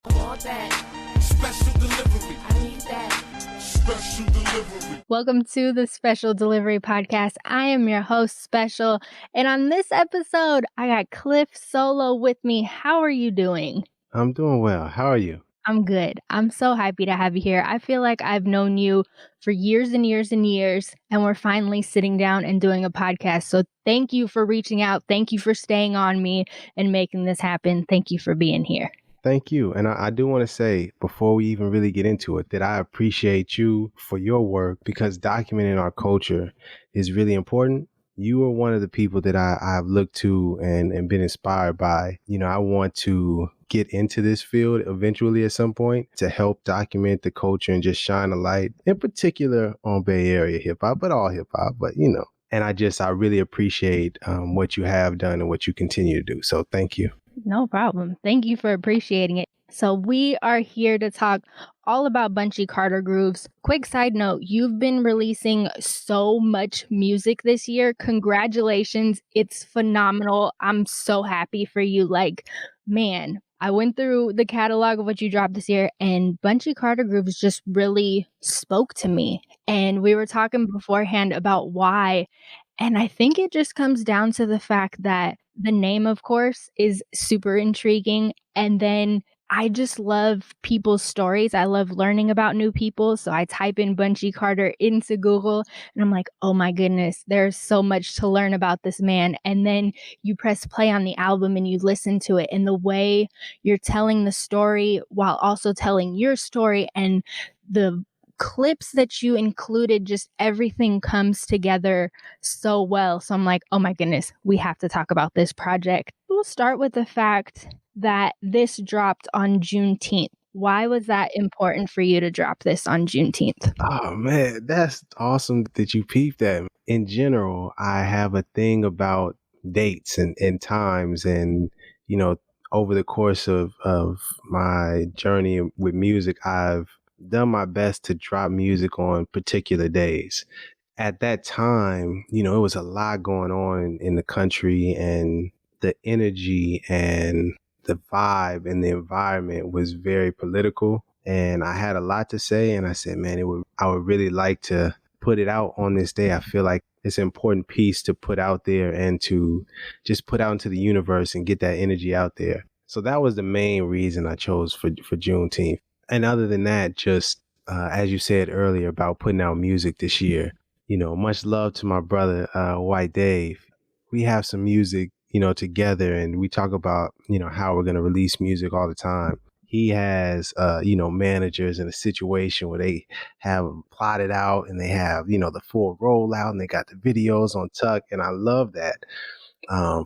I want that. Special delivery. I need that. Special delivery. Welcome to the Special Delivery Podcast. I am your host, Special. And on this episode, I got Clif Soulo with me. How are you doing? I'm doing well. How are you? I'm good. I'm so happy to have you here. I feel like I've known you for years and years and years, and we're finally sitting down and doing a podcast. So thank you for reaching out. Thank you for staying on me and making this happen. Thank you for being here. Thank you. And I do want to say, before we even really get into it, that I appreciate you for your work because documenting our culture is really important. You are one of the people that I've looked to and been inspired by. You know, I want to get into this field eventually at some point to help document the culture and just shine a light, in particular on Bay Area hip hop, but all hip hop, but you know. And I really appreciate what you have done and what you continue to do. So thank you. No problem. Thank you for appreciating it. So we are here to talk all about Bunchy Carter Grooves. Quick side note, you've been releasing so much music this year. Congratulations. It's phenomenal. I'm so happy for you. Like, man, I went through the catalog of what you dropped this year and Bunchy Carter Grooves just really spoke to me. And we were talking beforehand about why. And I think it just comes down to the fact that the name, of course, is super intriguing. And then I just love people's stories. I love learning about new people. So I type in Bunchy Carter into Google and I'm like, oh my goodness, there's so much to learn about this man. And then you press play on the album and you listen to it. And the way you're telling the story while also telling your story and the clips that you included, just everything comes together so well. So I'm like, oh my goodness, we have to talk about this project. We'll start with the fact that this dropped on Juneteenth. Why was that important for you to drop this on Juneteenth? Oh man, that's awesome that you peeped that. In general, I have a thing about dates and times and, you know, over the course of my journey with music, I've done my best to drop music on particular days. At that time, you know, it was a lot going on in the country and the energy and the vibe and the environment was very political. And I had a lot to say. And I said, man, I would really like to put it out on this day. I feel like it's an important piece to put out there and to just put out into the universe and get that energy out there. So that was the main reason I chose for Juneteenth. And other than that, just as you said earlier about putting out music this year, you know, much love to my brother, White Dave. We have some music, you know, together and we talk about, you know, how we're going to release music all the time. He has, you know, managers in a situation where they have plotted out and they have, you know, the full rollout and they got the videos on tuck. And I love that.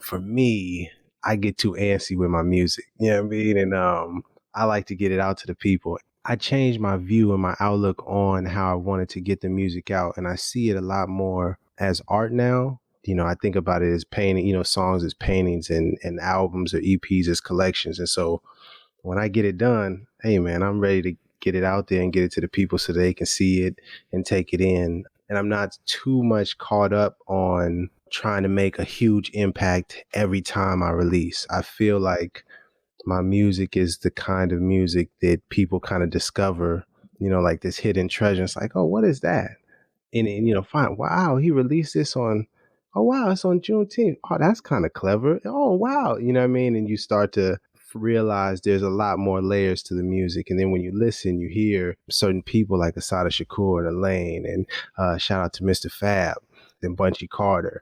For me, I get too antsy with my music, you know what I mean? And I like to get it out to the people. I changed my view and my outlook on how I wanted to get the music out. And I see it a lot more as art now. You know, I think about it as painting, you know, songs as paintings and albums or EPs as collections. And so when I get it done, hey, man, I'm ready to get it out there and get it to the people so they can see it and take it in. And I'm not too much caught up on trying to make a huge impact every time I release. I feel like my music is the kind of music that people kind of discover, you know, like this hidden treasure. It's like, oh, what is that? And you know, fine. Wow, he released this on, oh, wow, it's on Juneteenth. Oh, that's kind of clever. Oh, wow. You know what I mean? And you start to realize there's a lot more layers to the music. And then when you listen, you hear certain people like Asada Shakur and Elaine and shout out to Mr. Fab and Bunchy Carter.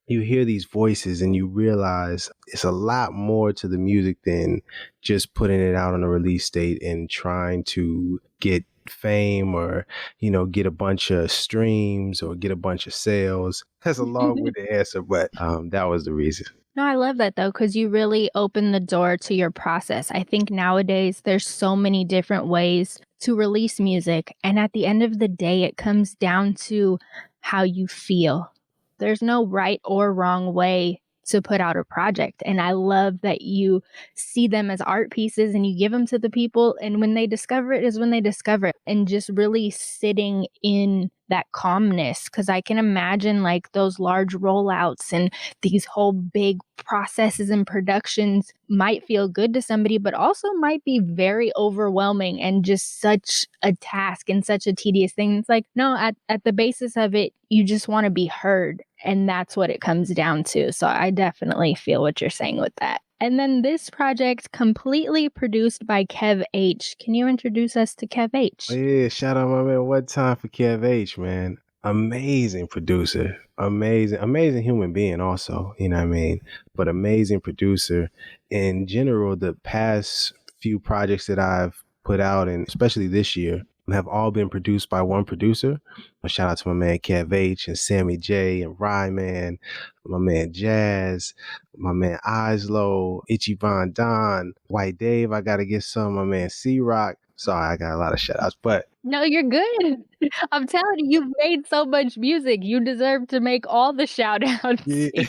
You hear these voices and you realize it's a lot more to the music than just putting it out on a release date and trying to get fame or, you know, get a bunch of streams or get a bunch of sales. That's a long-winded answer, but that was the reason. No, I love that though, because you really open the door to your process. I think nowadays there's so many different ways to release music. And at the end of the day, it comes down to how you feel. There's no right or wrong way to put out a project. And I love that you see them as art pieces and you give them to the people. And when they discover it is when they discover it, and just really sitting in that calmness. Cause I can imagine like those large rollouts and these whole big processes and productions might feel good to somebody, but also might be very overwhelming and just such a task and such a tedious thing. It's like, no, at the basis of it, you just want to be heard. And that's what it comes down to. So I definitely feel what you're saying with that. And then this project completely produced by Kev H. Can you introduce us to Kev Oh, H? yeah, shout out my man. What time for Kev H, man? Amazing producer, amazing human being, also. You know what I mean? But amazing producer. In general, the past few projects that I've put out, and especially this year, have all been produced by one producer. A shout out to my man Kev H and Sammy J and Ryman, my man Jazz, my man Islow, Itchy Von Don, White Dave. I gotta get some. My man C Rock. Sorry, I got a lot of shout outs, but No, you're good. I'm telling you, you've made so much music. You deserve to make all the shout outs. yeah.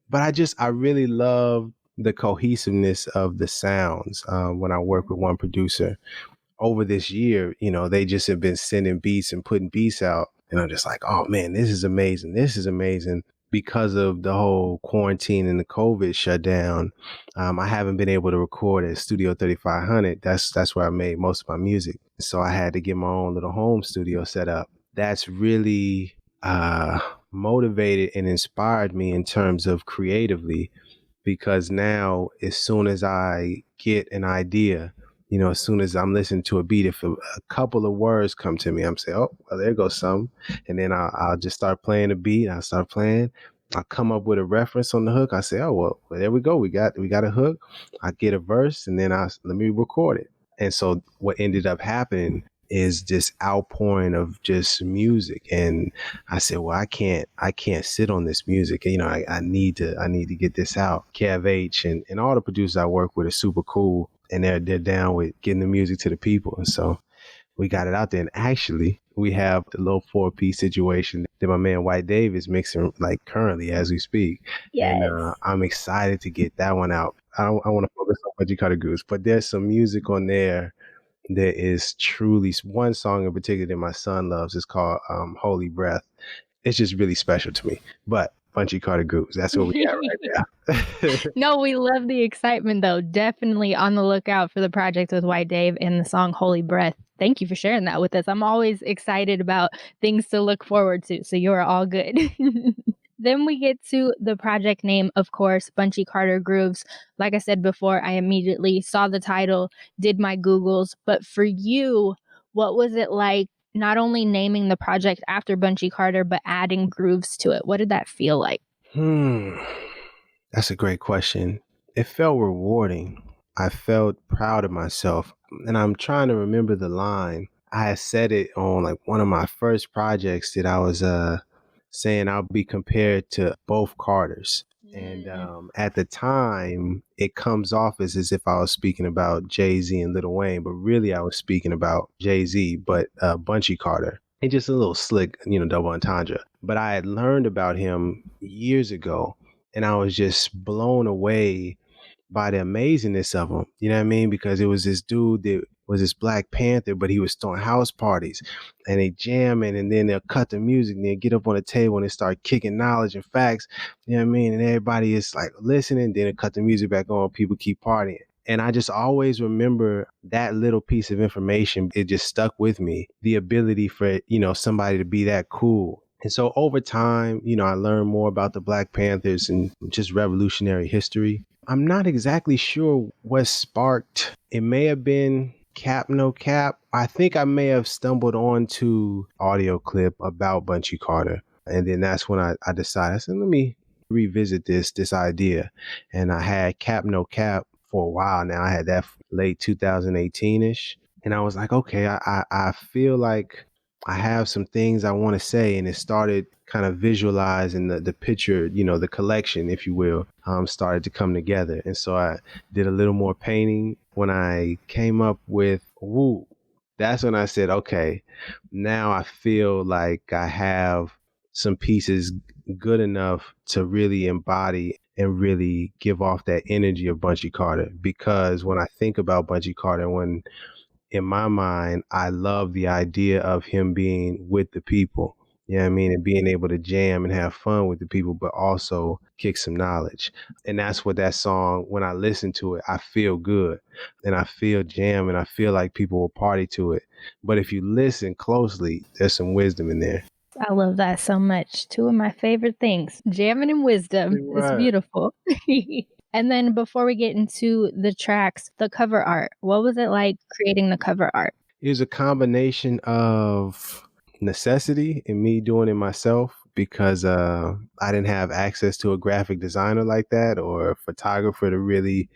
But I really love the cohesiveness of the sounds when I work with one producer. Over this year, they just have been sending beats and putting beats out. And I'm just like, oh man, this is amazing. This is amazing. Because of the whole quarantine and the COVID shutdown, I haven't been able to record at Studio 3500. That's where I made most of my music. So I had to get my own little home studio set up. That's really motivated and inspired me in terms of creatively, because now as soon as I get an idea, as soon as I'm listening to a beat, if a couple of words come to me, I'm saying, oh, well, there goes some. And then I'll just start playing the beat. I'll start playing. I'll come up with a reference on the hook. I say, oh, well, there we go. We got a hook. I get a verse, and then let me record it. And so what ended up happening is this outpouring of just music. And I said, well, I can't sit on this music. I need to get this out. Kev H and all the producers I work with are super cool, and they're down with getting the music to the people. And so we got it out there. And actually, we have the little 4-piece situation that my man White Dave is mixing like currently as we speak. Yes. And I'm excited to get that one out. I want to focus on Bunchy Carter Grooves, but there's some music on there that is truly, one song in particular that my son loves is called Holy Breath. It's just really special to me. But Bunchy Carter Grooves, that's what we got right now. No, we love the excitement though. Definitely on the lookout for the project with White Dave and the song Holy Breath. Thank you for sharing that with us. I'm always excited about things to look forward to. So you're all good. Then we get to the project name, of course, Bunchy Carter Grooves. Like I said before, I immediately saw the title, did my Googles. But for you, what was it like not only naming the project after Bunchy Carter, but adding grooves to it? What did that feel like? That's a great question. It felt rewarding. I felt proud of myself. And I'm trying to remember the line. I had said it on like one of my first projects that I was saying I'll be compared to both Carters. And at the time, it comes off as if I was speaking about Jay-Z and Lil Wayne, but really I was speaking about Jay-Z, but Bunchy Carter. And just a little slick, double entendre. But I had learned about him years ago, and I was just blown away by the amazingness of him. You know what I mean? Because it was this dude that was this Black Panther, but he was throwing house parties and they jamming, and then they'll cut the music and they'll get up on the table and they start kicking knowledge and facts. You know what I mean? And everybody is like listening, then they cut the music back on, people keep partying. And I just always remember that little piece of information. It just stuck with me. The ability for, somebody to be that cool. And so over time, I learned more about the Black Panthers and just revolutionary history. I'm not exactly sure what sparked. It may have been Cap No Cap. I think I may have stumbled onto audio clip about Bunchy Carter. And then that's when I decided, I said, let me revisit this idea. And I had Cap No Cap for a while now. I had that late 2018-ish. And I was like, okay, I feel like I have some things I want to say. And it started kind of visualizing the picture, the collection, if you will, started to come together. And so I did a little more painting. When I came up with Woo, that's when I said, okay, now I feel like I have some pieces good enough to really embody and really give off that energy of Bunchy Carter. Because when I think about Bunchy Carter, when in my mind, I love the idea of him being with the people. You know what I mean? And being able to jam and have fun with the people, but also kick some knowledge. And that's what that song, when I listen to it, I feel good and I feel jam and I feel like people will party to it. But if you listen closely, there's some wisdom in there. I love that so much. Two of my favorite things, jamming and wisdom. It's Right. beautiful. And then before we get into the tracks, the cover art, what was it like creating the cover art? It was a combination of necessity and me doing it myself because I didn't have access to a graphic designer like that or a photographer to really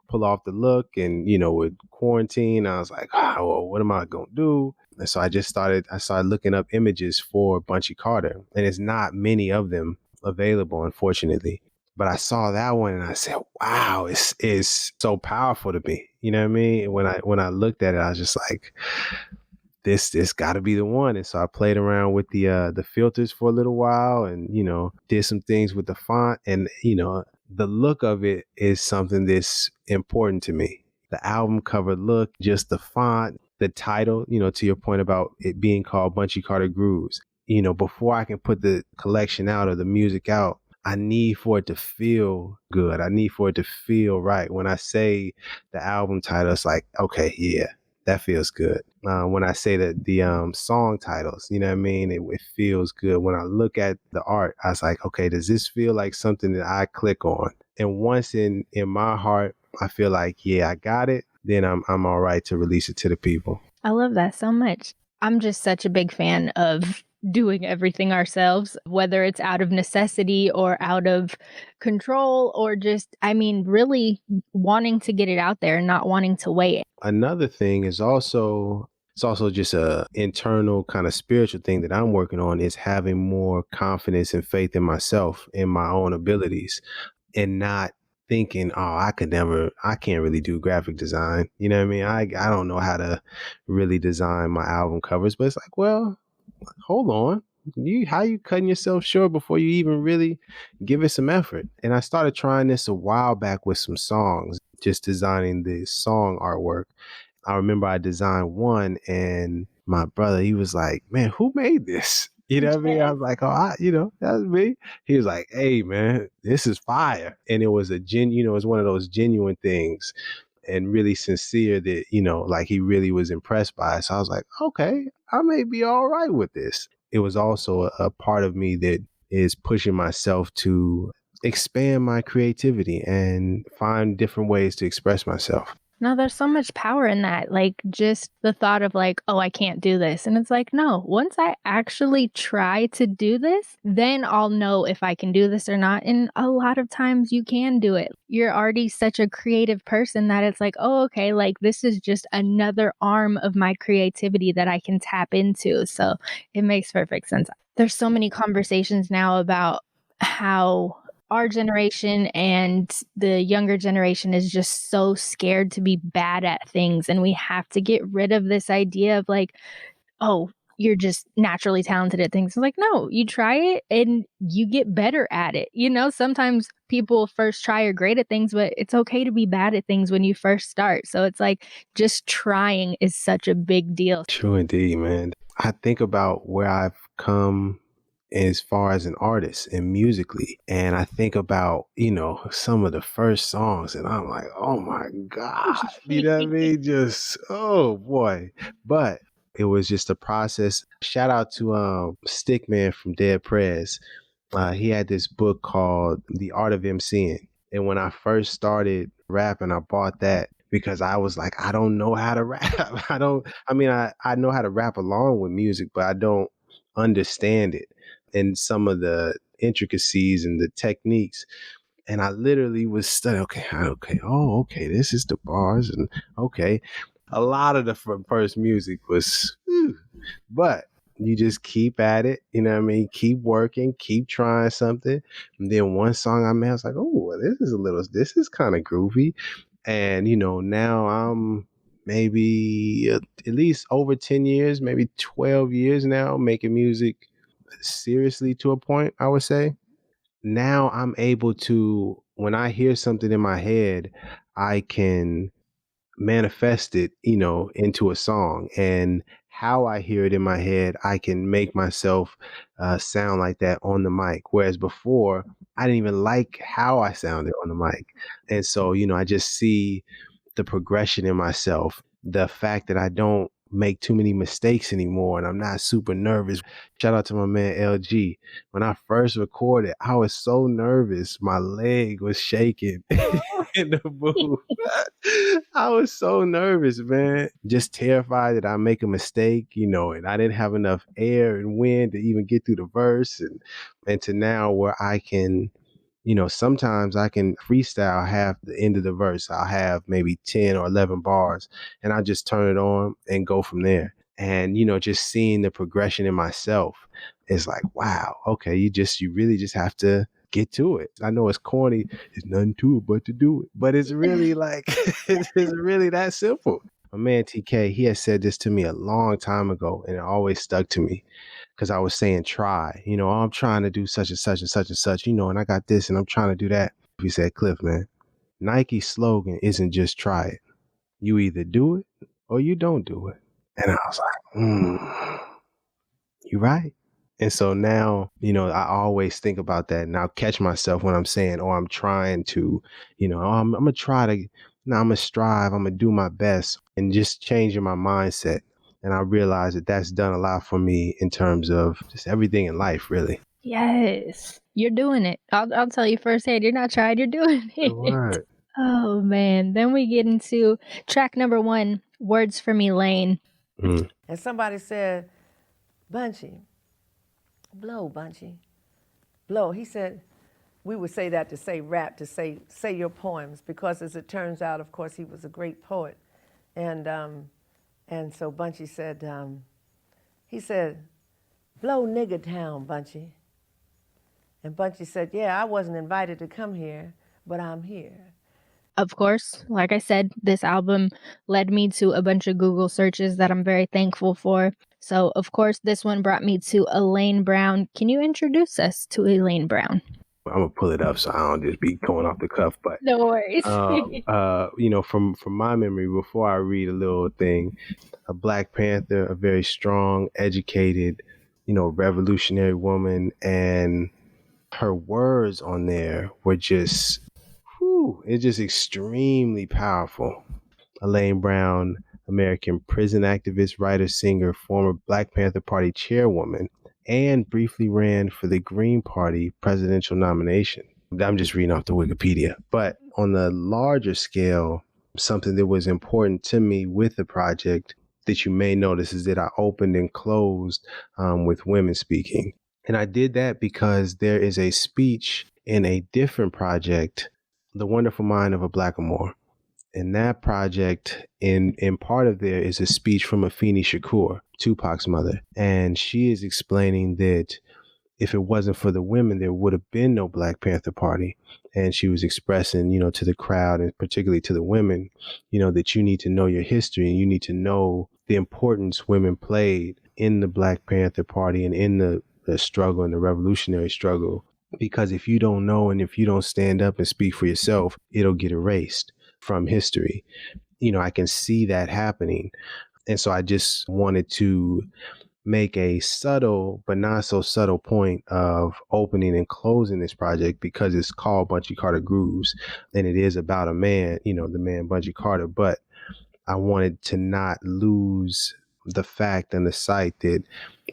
pull off the look. And, with quarantine, I was like, well, what am I going to do? And so I started looking up images for Bunchy Carter, and it's not many of them available, unfortunately. But I saw that one and I said, wow, it's so powerful to me. You know what I mean? When I looked at it, I was just like, this got to be the one. And so I played around with the filters for a little while, and did some things with the font, and the look of it is something that's important to me. The album cover look, just the font, the title, to your point about it being called Bunchy Carter Grooves. Before I can put the collection out or the music out, I need for it to feel good. I need for it to feel right. When I say the album title, it's like, okay, yeah, that feels good. When I say that the song titles, you know what I mean? It feels good. When I look at the art, I was like, okay, does this feel like something that I click on? And once in my heart, I feel like, yeah, I got it, then I'm all right to release it to the people. I love that so much. I'm just such a big fan of doing everything ourselves, whether it's out of necessity or out of control or just, really wanting to get it out there and not wanting to wait. Another thing is also it's also just a internal kind of spiritual thing that I'm working on, is having more confidence and faith in myself, in my own abilities, and not thinking, oh, I can't really do graphic design. You know what I mean? I don't know how to really design my album covers, but it's like, well, hold on. How you cutting yourself short before you even really give it some effort? And I started trying this a while back with some songs, just designing the song artwork. I remember I designed one, and my brother, he was like, man, who made this? You know what I mean? I was like, oh, that was me. He was like, hey, man, this is fire. And it was it was one of those genuine things and really sincere that, like he really was impressed by it. So I was like, okay, I may be all right with this. It was also a part of me that is pushing myself to expand my creativity and find different ways to express myself. No, there's so much power in that. Like, just the thought of like, oh, I can't do this. And it's like, no, once I actually try to do this, then I'll know if I can do this or not. And a lot of times you can do it. You're already such a creative person that it's like, oh, okay, like this is just another arm of my creativity that I can tap into. So it makes perfect sense. There's so many conversations now about how our generation and the younger generation is just so scared to be bad at things. And we have to get rid of this idea of like, oh, you're just naturally talented at things. It's like, no, you try it and you get better at it. Sometimes people first try are great at things, but it's okay to be bad at things when you first start. So it's like just trying is such a big deal. True indeed, man. I think about where I've come as far as an artist and musically. And I think about, some of the first songs, and I'm like, oh my God. You know what I mean? Just, oh boy. But it was just a process. Shout out to Stickman from Dead Prez. He had this book called The Art of MCing. And when I first started rapping, I bought that because I was like, I don't know how to rap. I know how to rap along with music, but I don't understand it and some of the intricacies and the techniques. And I literally was studying, okay, this is the bars, and okay. A lot of the first music was, but you just keep at it, you know what I mean? Keep working, keep trying something. And then one song I made, I was like, oh, this is kind of groovy. And, now I'm maybe at least over 10 years, maybe 12 years now making music seriously to a point, I would say. Now I'm able to, when I hear something in my head, I can manifest it, into a song. And how I hear it in my head, I can make myself sound like that on the mic. Whereas before, I didn't even like how I sounded on the mic. And so, I just see the progression in myself, the fact that I don't make too many mistakes anymore and I'm not super nervous. Shout out to my man LG. When I first recorded, I was so nervous. My leg was shaking in the booth. I was so nervous, man. Just terrified that I make a mistake, and I didn't have enough air and wind to even get through the verse and to now where I can, sometimes I can freestyle half the end of the verse. I'll have maybe 10 or 11 bars and I just turn it on and go from there. And, just seeing the progression in myself is like, wow, okay, you really just have to get to it. I know it's corny. There's nothing to it but to do it. But it's really like, it's really that simple. My man TK, he had said this to me a long time ago and it always stuck to me because I was saying try, oh, I'm trying to do such and such and such and such, and I got this and I'm trying to do that. He said, Cliff, man, Nike's slogan isn't just try it. You either do it or you don't do it. And I was like, you right. And so now, I always think about that and I'll catch myself when I'm saying, oh, I'm trying to, I'm going to try to, no, I'm going to strive, I'm going to do my best and just changing my mindset. And I realize that that's done a lot for me in terms of just everything in life, really. Yes, you're doing it. I'll tell you firsthand, you're not trying, you're doing Good it. word. Oh man. Then we get into track number 1, Words for Me Lane. Mm. And somebody said, Bunchy, blow, Bunchy, blow. He said, we would say that to say rap, to say your poems, because as it turns out, of course, he was a great poet. And so Bunchy said, he said, blow nigga town, Bunchy. And Bunchy said, yeah, I wasn't invited to come here, but I'm here. Of course, like I said, this album led me to a bunch of Google searches that I'm very thankful for. So, of course, this one brought me to Elaine Brown. Can you introduce us to Elaine Brown? I'm gonna pull it up so I don't just be going off the cuff. But No worries. from my memory, before I read a little thing, a Black Panther, a very strong, educated, revolutionary woman, and her words on there were just, it's just extremely powerful. Elaine Brown, American prison activist, writer, singer, former Black Panther Party chairwoman, and briefly ran for the Green Party presidential nomination. I'm just reading off the Wikipedia. But on the larger scale, something that was important to me with the project that you may notice is that I opened and closed with women speaking. And I did that because there is a speech in a different project, The Wonderful Mind of a Blackamoor. And that project, in part of there, is a speech from Afeni Shakur, Tupac's mother. And she is explaining that if it wasn't for the women, there would have been no Black Panther Party. And she was expressing, to the crowd and particularly to the women, that you need to know your history and you need to know the importance women played in the Black Panther Party and in the struggle and the revolutionary struggle. Because if you don't know and if you don't stand up and speak for yourself, it'll get erased from history. I can see that happening. And so I just wanted to make a subtle but not so subtle point of opening and closing this project because it's called Bunchy Carter Grooves and it is about a man, the man Bunchy Carter. But I wanted to not lose the fact and the sight that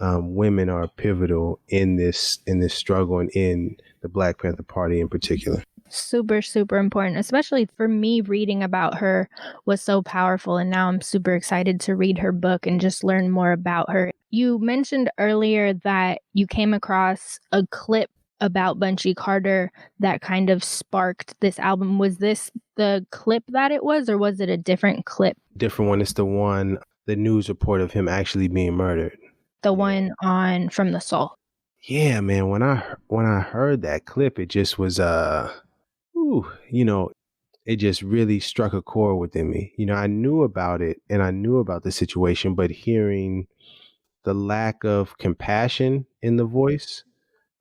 women are pivotal in this struggle and in the Black Panther Party in particular. Super, super important, especially for me. Reading about her was so powerful, and now I'm super excited to read her book and just learn more about her. You mentioned earlier that you came across a clip about Bunchy Carter that kind of sparked this album. Was this the clip that it was, or was it a different clip? Different one. It's the news report of him actually being murdered. The one on From the Soul. Yeah, man. When I heard that clip, it just was it just really struck a chord within me. I knew about it and I knew about the situation, but hearing the lack of compassion in the voice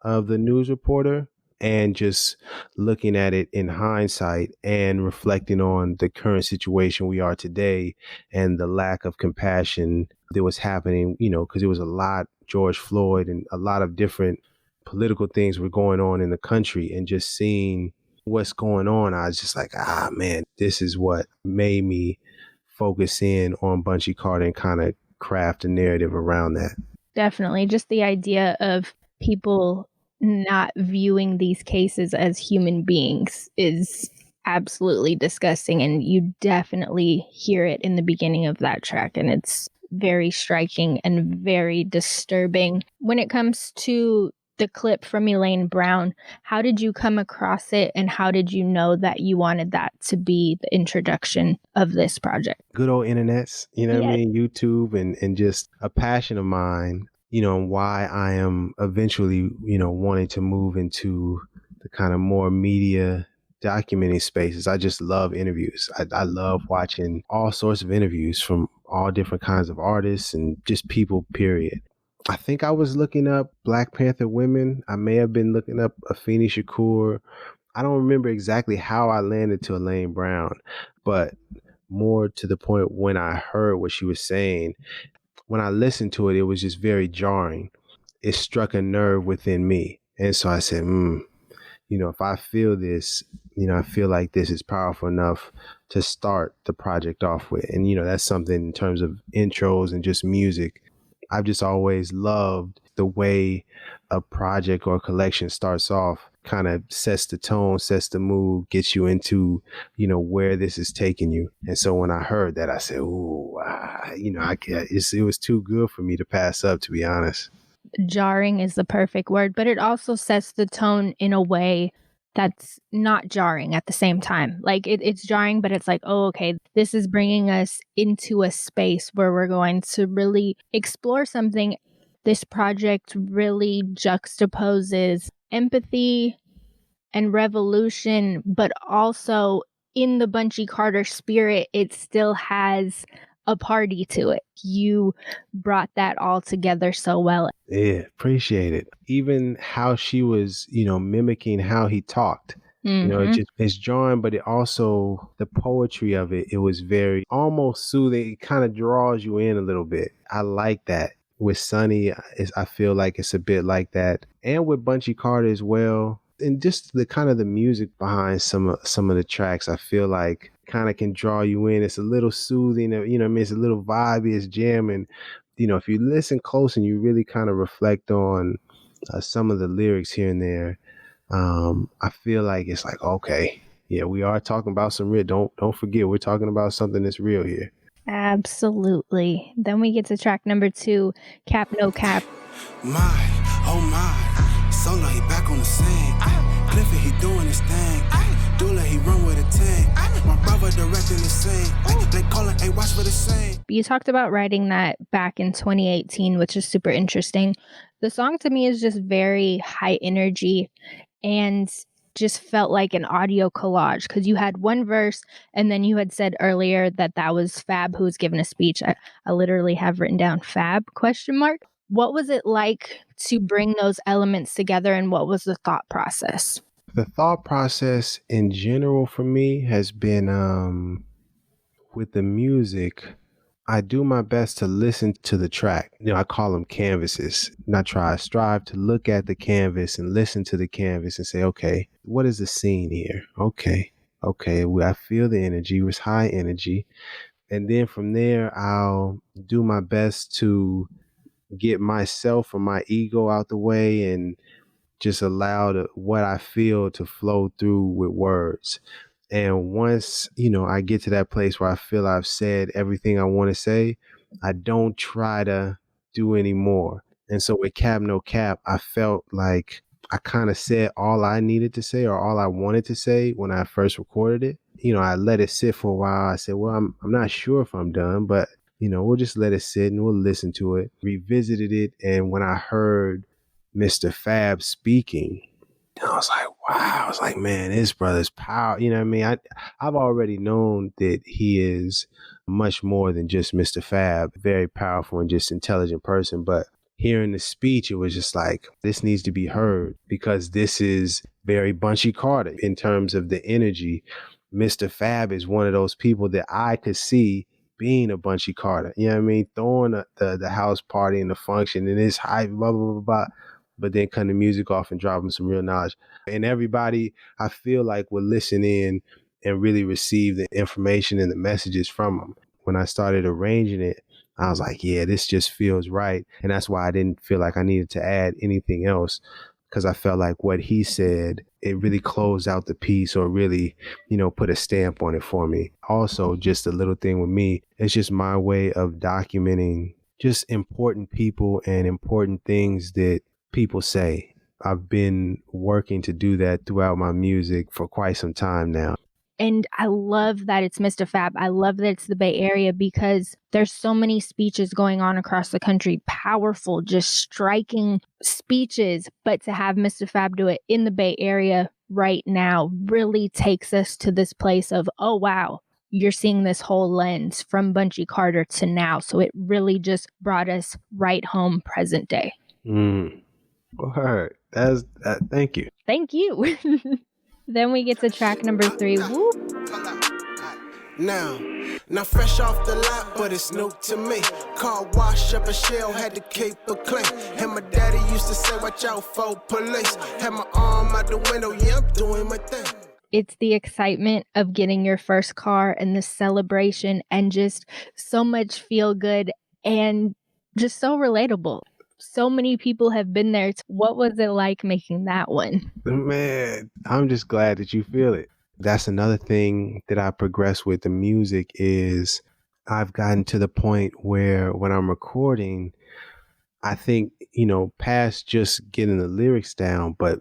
of the news reporter, and just looking at it in hindsight and reflecting on the current situation we are today and the lack of compassion that was happening, because it was a lot, George Floyd and a lot of different political things were going on in the country, and just seeing what's going on, I was just like, man, this is what made me focus in on Bunchy Carter and kind of craft a narrative around that. Definitely. Just the idea of people not viewing these cases as human beings is absolutely disgusting. And you definitely hear it in the beginning of that track. And it's very striking and very disturbing. When it comes to the clip from Elaine Brown, how did you come across it, and how did you know that you wanted that to be the introduction of this project? Good old internets, what I Yes. mean? YouTube and just a passion of mine, and why I am eventually, wanting to move into the kind of more media documenting spaces. I just love interviews. I love watching all sorts of interviews from all different kinds of artists and just people, period. I think I was looking up Black Panther women. I may have been looking up Afeni Shakur. I don't remember exactly how I landed to Elaine Brown, but more to the point, when I heard what she was saying, when I listened to it, it was just very jarring. It struck a nerve within me. And so I said, if I feel this, I feel like this is powerful enough to start the project off with. And, that's something in terms of intros and just music. I've just always loved the way a project or a collection starts off, kind of sets the tone, sets the mood, gets you into, where this is taking you. And so when I heard that, I said, ooh, it was too good for me to pass up, to be honest. Jarring is the perfect word, but it also sets the tone in a way that's not jarring at the same time. Like it's jarring, but it's like, oh, okay, this is bringing us into a space where we're going to really explore something. This project really juxtaposes empathy and revolution, but also in the Bunchy Carter spirit, it still has a party to it. You brought that all together so well. Yeah, appreciate it. Even how she was, mimicking how he talked. It's jarring, but it also, the poetry of it, it was very almost soothing. It kind of draws you in a little bit. I like that. With Sonny, I feel like it's a bit like that. And with Bunchy Carter as well. And just the kind of the music behind some of the tracks, I feel like kind of can draw you in. It's a little soothing, it's a little vibey, it's jamming. If you listen close and you really kind of reflect on some of the lyrics here and there, I feel like it's like, okay, yeah, we are talking about some real. Don't forget, we're talking about something that's real here. Absolutely. Then we get to track number 2, Cap No Cap. My, oh my, Solo, he back on the scene. Cliff, he doing his thing. Dula, he run with a tank. My brother directing the scene. They call it, hey, watch for the same. You talked about writing that back in 2018, which is super interesting. The song to me is just very high energy and just felt like an audio collage, because you had one verse and then you had said earlier that was Fab who was giving a speech. I literally have written down Fab ? What was it like to bring those elements together, and what was the thought process? The thought process in general for me has been with the music, I do my best to listen to the track. I call them canvases. And I strive to look at the canvas and listen to the canvas and say, okay, what is the scene here? Okay, I feel the energy. It was high energy. And then from there, I'll do my best to get myself or my ego out the way and just allow what I feel to flow through with words. And once, I get to that place where I feel I've said everything I want to say, I don't try to do any more. And so with Cap No Cap, I felt like I kind of said all I needed to say or all I wanted to say when I first recorded it. I let it sit for a while. I said, well, I'm not sure if I'm done, but, we'll just let it sit and we'll listen to it, revisited it. And when I heard Mr. Fab speaking, I was like, wow, I was like, man, this brother's power. You know what I mean? I've already known that he is much more than just Mr. Fab, very powerful and just intelligent person. But hearing the speech, it was just like, this needs to be heard because this is very Bunchy Carter in terms of the energy. Mr. Fab is one of those people that I could see being a Bunchy Carter. You know what I mean? Throwing the house party and the function and his hype, blah, blah, blah, blah. But then cutting the music off and dropping some real knowledge. And everybody, I feel like, would listen in and really receive the information and the messages from him. When I started arranging it, I was like, yeah, this just feels right. And that's why I didn't feel like I needed to add anything else, because I felt like what he said, it really closed out the piece or really, put a stamp on it for me. Also, just a little thing with me, it's just my way of documenting just important people and important things that people say. I've been working to do that throughout my music for quite some time now. And I love that it's Mr. Fab. I love that it's the Bay Area because there's so many speeches going on across the country, powerful, just striking speeches. But to have Mr. Fab do it in the Bay Area right now really takes us to this place of, oh, wow, you're seeing this whole lens from Bunchy Carter to now. So it really just brought us right home present day. Word. Thank you. Thank you. Then we get to track number 3. Woo. Now fresh off the lot, but it's new to me. Car wash up a shell, had to keep it clean. And my daddy used to say, watch out for police. Had my arm out the window, yeah, I'm doing my thing. It's the excitement of getting your first car and the celebration and just so much feel good and just so relatable. So many people have been there. What was it like making that one? Man, I'm just glad that you feel it. That's another thing that I progress with the music is I've gotten to the point where when I'm recording, I think, past just getting the lyrics down, but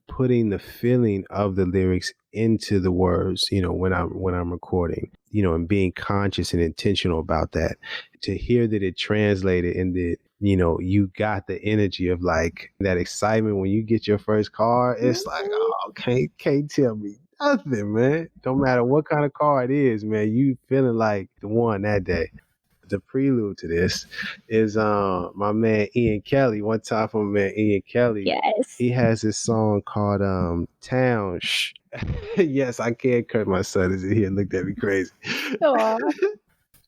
putting the feeling of the lyrics into the words, when I'm recording, and being conscious and intentional about that. To hear that it translated and that, you got the energy of like that excitement when you get your first car. It's like, oh, can't tell me nothing, man. No matter what kind of car it is, man, you feeling like the one that day. The prelude to this is my man Ian Kelly. One time from my man Ian Kelly. Yes. He has this song called Town. Shh. Yes, I can't cut. My son is in here, looked at me crazy. Oh,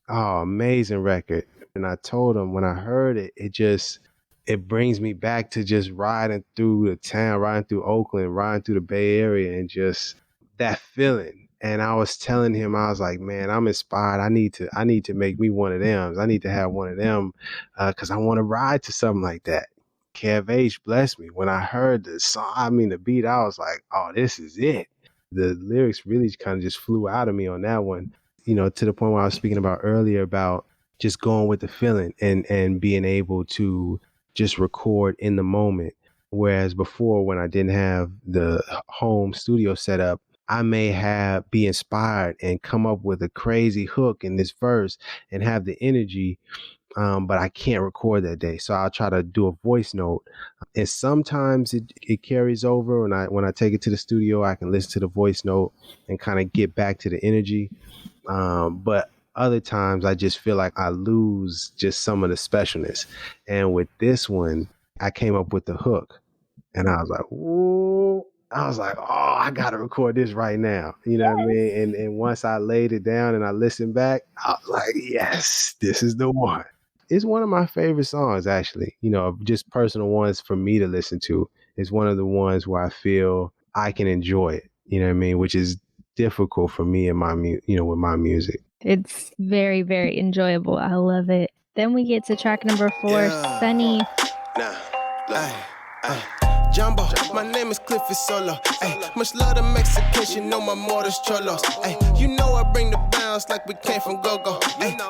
amazing record. And I told him when I heard it, it brings me back to just riding through the town, riding through Oakland, riding through the Bay Area, and just that feeling. And I was telling him, I was like, man, I'm inspired. I need to make me one of them. I need to have one of them because I want to ride to something like that. Kev H blessed me. When I heard the song, the beat, I was like, oh, this is it. The lyrics really kind of just flew out of me on that one, to the point where I was speaking about earlier about just going with the feeling and being able to just record in the moment. Whereas before, when I didn't have the home studio set up, I may be inspired and come up with a crazy hook in this verse and have the energy, but I can't record that day. So I'll try to do a voice note. And sometimes it carries over. When I take it to the studio, I can listen to the voice note and kind of get back to the energy. But other times I just feel like I lose just some of the specialness. And with this one, I came up with the hook and I was like, whoa. I was like, oh, I got to record this right now. You know what I mean? And once I laid it down and I listened back, I was like, yes, this is the one. It's one of my favorite songs, actually, just personal ones for me to listen to. It's one of the ones where I feel I can enjoy it, you know what I mean? Which is difficult for me and with my music. It's very, very enjoyable. I love it. Then we get to track number 4, Sunny. Jumbo, my name is Clif Soulo. Much love to Mexicans, my mortars cholos. I bring the bounce like we came from go-go.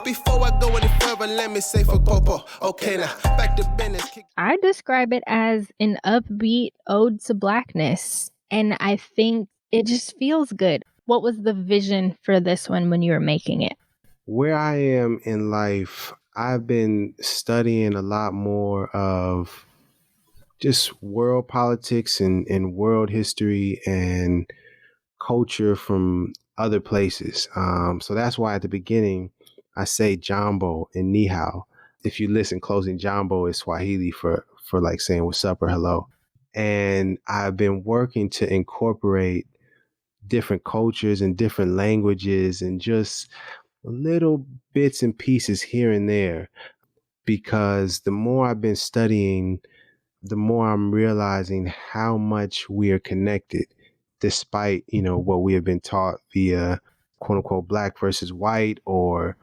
Before I go any further, let me say for Popo. Okay, now, back to business. I describe it as an upbeat ode to Blackness. And I think it just feels good. What was the vision for this one when you were making it? Where I am in life, I've been studying a lot more of just world politics and world history and culture from other places. So that's why at the beginning I say Jambo and Ni Hao. If you listen closely, Jambo is Swahili for like saying what's up or hello. And I've been working to incorporate different cultures and different languages and just little bits and pieces here and there, because the more I've been studying, the more I'm realizing how much we are connected, despite, what we have been taught via quote unquote black versus white or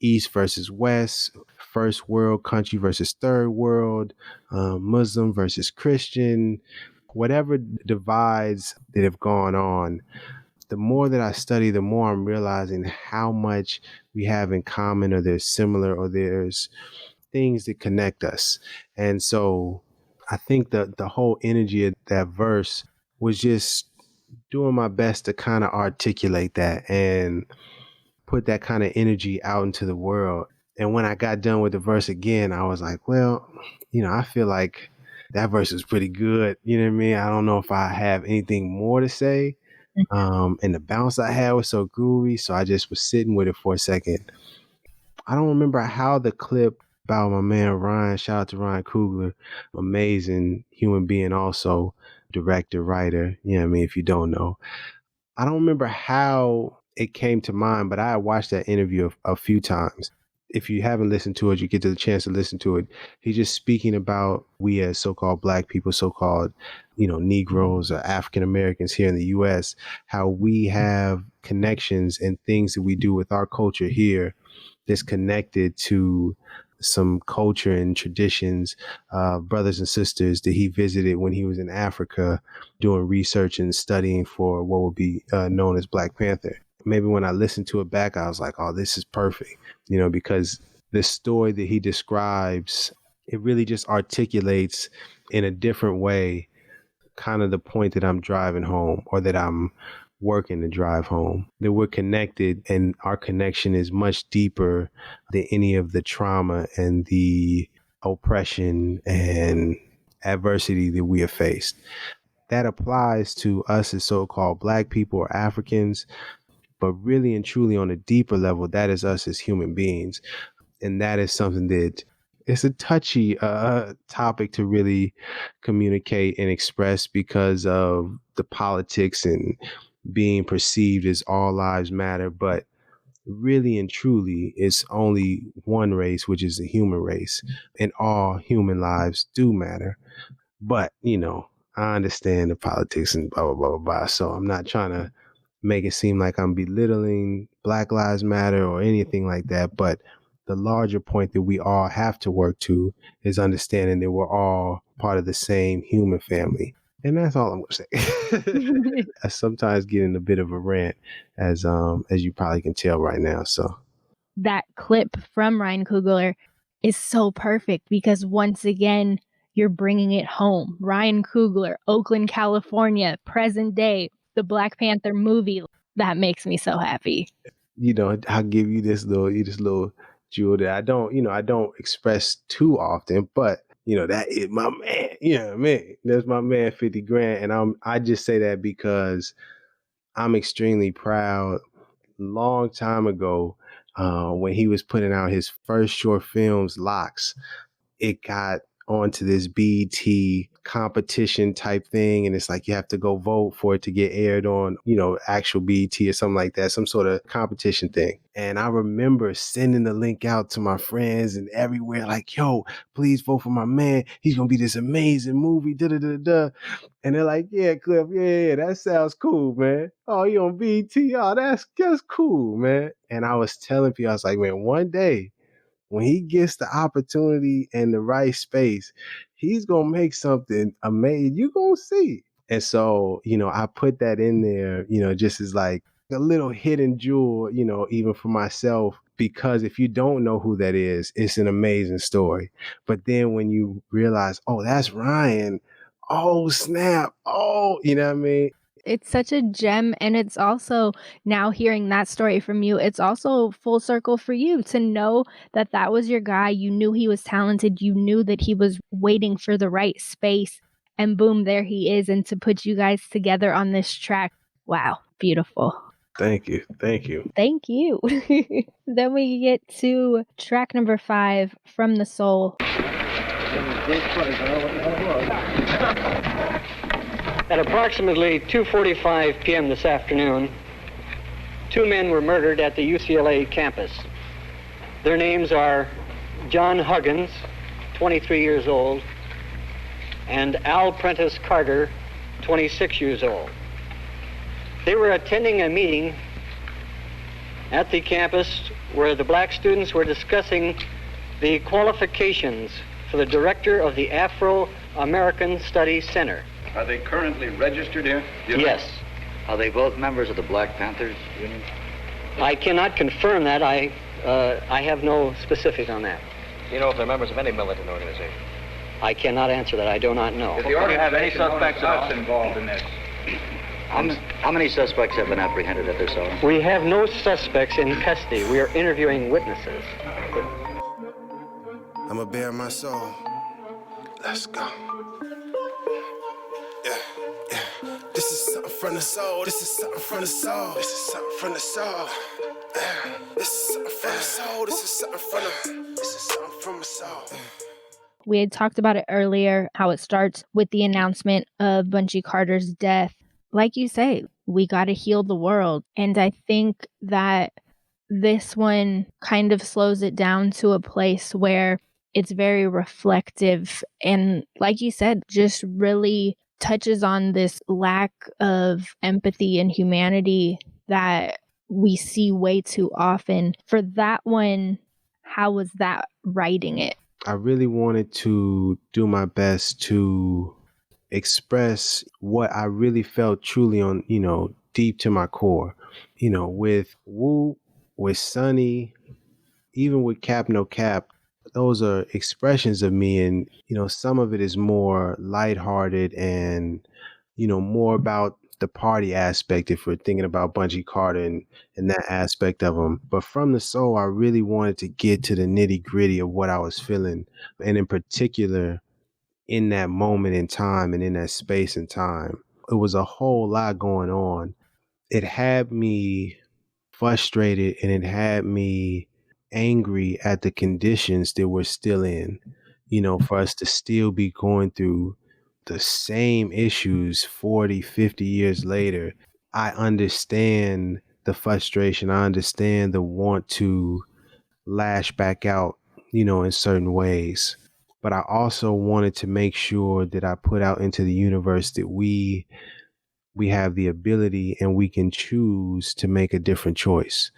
East versus West, first world country versus third world, Muslim versus Christian, whatever divides that have gone on. The more that I study, the more I'm realizing how much we have in common, or there's similar, or there's things that connect us. And so I think the whole energy of that verse was just doing my best to kind of articulate that and put that kind of energy out into the world. And when I got done with the verse again, I was like, well, I feel like that verse is pretty good. You know what I mean? I don't know if I have anything more to say. And the bounce I had was so groovy. So I just was sitting with it for a second. I don't remember how the clip about my man Ryan, shout out to Ryan Coogler, amazing human being, also director, writer, if you don't know. I don't remember how it came to mind, but I watched that interview a few times. If you haven't listened to it, you get the chance to listen to it. He's just speaking about we as so-called black people, so-called, Negroes or African Americans here in the U.S., how we have connections and things that we do with our culture here that's connected to some culture and traditions, brothers and sisters that he visited when he was in Africa doing research and studying for what would be known as Black Panther. Maybe when I listened to it back, I was like, oh, this is perfect, because the story that he describes, it really just articulates in a different way kind of the point that I'm driving home, or that I'm working to drive home, that we're connected, and our connection is much deeper than any of the trauma and the oppression and adversity that we have faced. That applies to us as so-called black people or Africans, but really and truly on a deeper level, that is us as human beings. And that is something that it's a touchy topic to really communicate and express because of the politics and being perceived as all lives matter. But really and truly, it's only one race, which is the human race, and all human lives do matter. But, I understand the politics and blah, blah, blah, blah, blah. So I'm not trying to make it seem like I'm belittling Black Lives Matter or anything like that. But the larger point that we all have to work to is understanding that we're all part of the same human family. And that's all I'm going to say. I sometimes get in a bit of a rant, as you probably can tell right now. So that clip from Ryan Coogler is so perfect because once again, you're bringing it home. Ryan Coogler, Oakland, California, present day, the Black Panther movie. That makes me so happy. I'll give you this little jewel that I don't express too often, but that is my man. I mean? That's my man, 50 Grand. And I just say that because I'm extremely proud. Long time ago, when he was putting out his first short films, Locks, it got onto this BET competition type thing. And it's like you have to go vote for it to get aired on, actual BET or something like that, some sort of competition thing. And I remember sending the link out to my friends and everywhere, like, yo, please vote for my man. He's going to be this amazing movie. Da, da, da, da. And they're like, yeah, Cliff, yeah, that sounds cool, man. Oh, you on BET? Oh, that's cool, man. And I was telling people, I was like, man, one day, when he gets the opportunity and the right space, he's going to make something amazing. You're going to see. And so, I put that in there, just as like a little hidden jewel, even for myself, because if you don't know who that is, it's an amazing story. But then when you realize, oh, that's Ryan, oh, snap, oh, you know what I mean? It's such a gem, and it's also, now hearing that story from you, it's also full circle for you to know that that was your guy. You knew he was talented. You knew that he was waiting for the right space, and boom, there he is. And to put you guys together on this track, wow, beautiful. Thank you. Thank you. Thank you. Then we get to track number 5, From the Soul. At approximately 2:45 p.m. this afternoon, 2 men were murdered at the UCLA campus. Their names are John Huggins, 23 years old, and Al Prentice Carter, 26 years old. They were attending a meeting at the campus where the black students were discussing the qualifications for the director of the Afro-American Studies Center. Are they currently registered here? Yes. Are they both members of the Black Panthers Union? I cannot confirm that. I have no specific on that. Do you know if they're members of any militant organization? I cannot answer that. I do not know. Do you have any suspects involved in this? How many suspects have been apprehended at this hour? We have no suspects in custody. We are interviewing witnesses. I'ma bare my soul. Let's go. Yeah, yeah. This is something from the soul. This is something from the soul. This is something from the soul. This is something from the soul. This is something from the. This is something from the soul. We had talked about it earlier, how it starts with the announcement of Bunchy Carter's death. Like you say, we got to heal the world. And I think that this one kind of slows it down to a place where it's very reflective. And like you said, just really touches on this lack of empathy and humanity that we see way too often. For that one, how was that writing it? I really wanted to do my best to express what I really felt truly on, deep to my core. With Woo, with Sonny, even with Cap No Cap, those are expressions of me. And, some of it is more lighthearted and, more about the party aspect if we're thinking about Bunchy Carter and that aspect of him. But from the soul, I really wanted to get to the nitty gritty of what I was feeling. And in particular, in that moment in time and in that space and time, it was a whole lot going on. It had me frustrated and it had me angry at the conditions that we're still in, for us to still be going through the same issues 40, 50 years later. I understand the frustration. I understand the want to lash back out, in certain ways. But I also wanted to make sure that I put out into the universe that we have the ability and we can choose to make a different choice,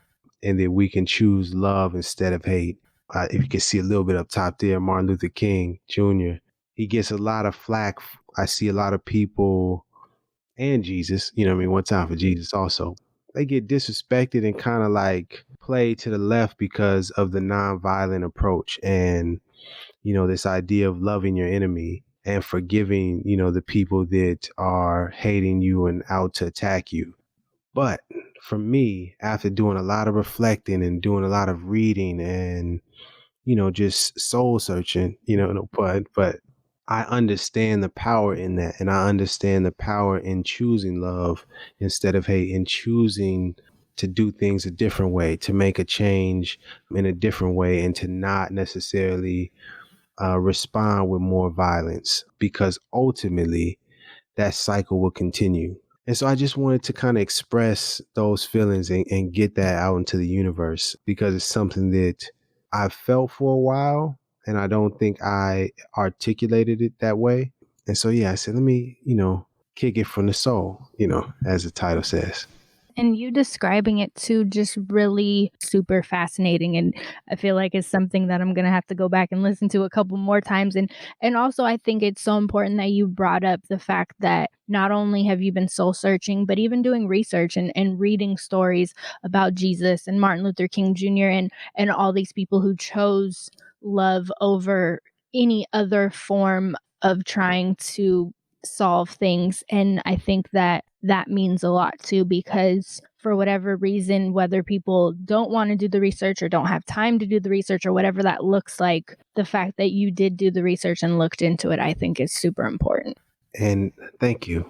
and that we can choose love instead of hate. If you can see a little bit up top there, Martin Luther King Jr., he gets a lot of flack. I see a lot of people, and Jesus, one time for Jesus also, they get disrespected and kind of like played to the left because of the nonviolent approach and, this idea of loving your enemy and forgiving, the people that are hating you and out to attack you. But for me, after doing a lot of reflecting and doing a lot of reading and, just soul searching, but I understand the power in that. And I understand the power in choosing love instead of hate, and choosing to do things a different way, to make a change in a different way, and to not necessarily respond with more violence, because ultimately that cycle will continue. And so I just wanted to kind of express those feelings and get that out into the universe, because it's something that I've felt for a while and I don't think I articulated it that way. And so, I said, let me, kick it from the soul, as the title says. And you describing it too, just really super fascinating. And I feel like it's something that I'm going to have to go back and listen to a couple more times. And also, I think it's so important that you brought up the fact that not only have you been soul searching, but even doing research and reading stories about Jesus and Martin Luther King Jr. and all these people who chose love over any other form of trying to solve things. And I think that that means a lot too, because for whatever reason, whether people don't want to do the research or don't have time to do the research or whatever that looks like, the fact that you did do the research and looked into it, I think is super important. And thank you.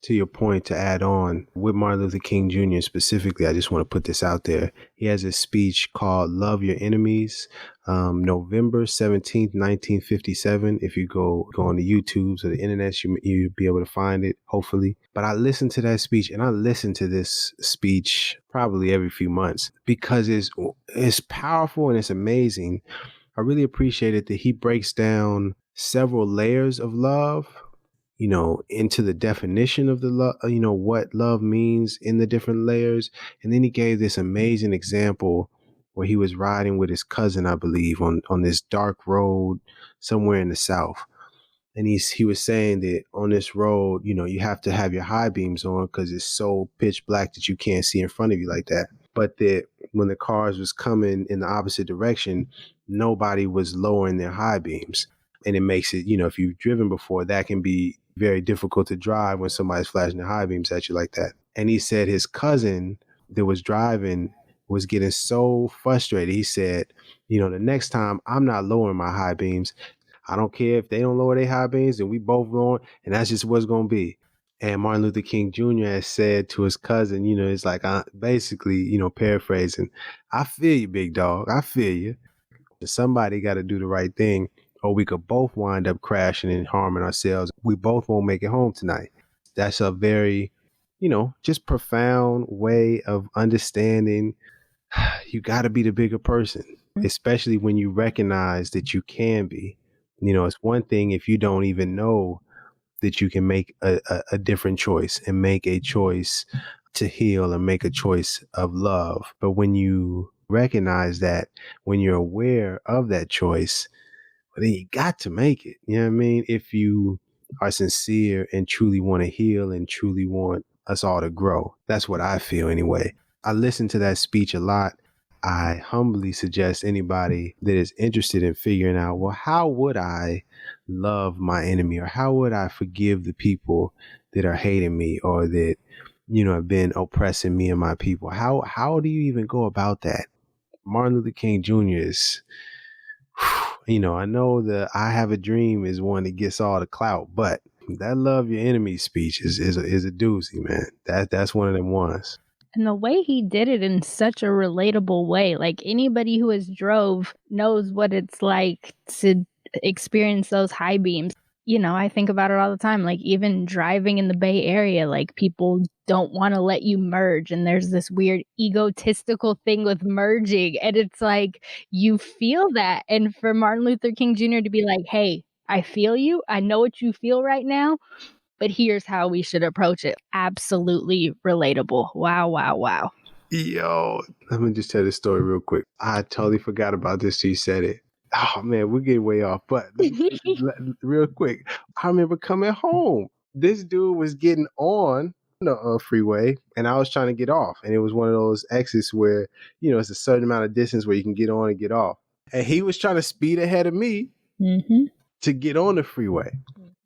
To your point, to add on, with Martin Luther King Jr. specifically, I just want to put this out there. He has a speech called Love Your Enemies, November 17th, 1957. If you go on the YouTubes or the internet, you'll be able to find it, hopefully. But I listened to that speech, and I listen to this speech probably every few months because it's powerful and it's amazing. I really appreciate it that he breaks down several layers of love, into the definition of the love, what love means in the different layers. And then he gave this amazing example where he was riding with his cousin, I believe, on this dark road somewhere in the South. And he was saying that on this road, you have to have your high beams on because it's so pitch black that you can't see in front of you like that. But that when the cars was coming in the opposite direction, nobody was lowering their high beams. And it makes it, if you've driven before, that can be very difficult to drive when somebody's flashing their high beams at you like that. And he said his cousin that was driving was getting so frustrated. He said, the next time I'm not lowering my high beams. I don't care if they don't lower their high beams, and we both lower, and that's just what's going to be. And Martin Luther King Jr. has said to his cousin, it's like, basically, paraphrasing, I feel you, big dog. I feel you. Somebody got to do the right thing, or we could both wind up crashing and harming ourselves. We both won't make it home tonight. That's a very, just profound way of understanding. You got to be the bigger person, especially when you recognize that you can be. It's one thing if you don't even know that you can make a different choice and make a choice to heal and make a choice of love. But when you recognize that, when you're aware of that choice, well, then you got to make it. You know what I mean? If you are sincere and truly want to heal and truly want us all to grow. That's what I feel anyway. I listened to that speech a lot. I humbly suggest anybody that is interested in figuring out, well, how would I love my enemy, or how would I forgive the people that are hating me or that, have been oppressing me and my people? How do you even go about that? Martin Luther King Jr. is, I know the I Have a Dream is one that gets all the clout, but that Love Your Enemy speech is a doozy, man. That's one of them ones. And the way he did it in such a relatable way, like anybody who has drove knows what it's like to experience those high beams. I think about it all the time, like even driving in the Bay Area, like people don't want to let you merge. And there's this weird egotistical thing with merging. And it's like, you feel that. And for Martin Luther King Jr. to be like, hey, I feel you. I know what you feel right now, but here's how we should approach it. Absolutely relatable. Wow, wow, wow. Yo, let me just tell this story real quick. I totally forgot about this till you said it. Oh, man, we're getting way off. But real quick, I remember coming home. This dude was getting on the freeway, and I was trying to get off. And it was one of those exits where, it's a certain amount of distance where you can get on and get off. And he was trying to speed ahead of me to get on the freeway.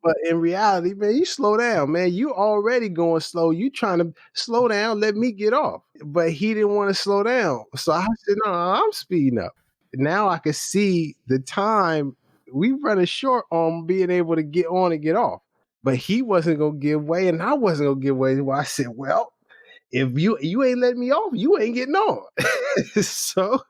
But in reality, man, you slow down, man. You already going slow. You trying to slow down, let me get off. But he didn't want to slow down. So I said, no, I'm speeding up. Now I can see the time we running short on being able to get on and get off. But he wasn't going to give way, and I wasn't going to give way. Well, I said, well, if you ain't letting me off, you ain't getting on. So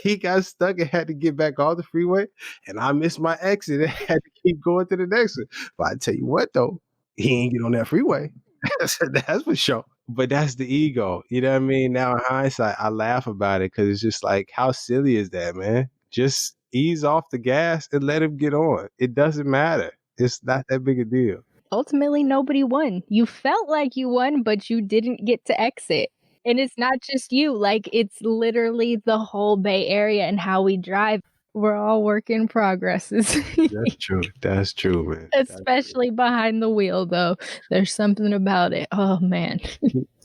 he got stuck and had to get back off the freeway, and I missed my exit and had to keep going to the next one. But I tell you what, though, he ain't get on that freeway. That's for sure. But that's the ego. You know what I mean? Now in hindsight, I laugh about it because it's just like, how silly is that, man? Just ease off the gas and let him get on. It doesn't matter. It's not that big a deal. Ultimately, nobody won. You felt like you won, but you didn't get to exit. And it's not just you, like it's literally the whole Bay Area and how we drive. We're all work in progresses. That's true. That's true, man. Especially behind the wheel, though. There's something about it. Oh, man.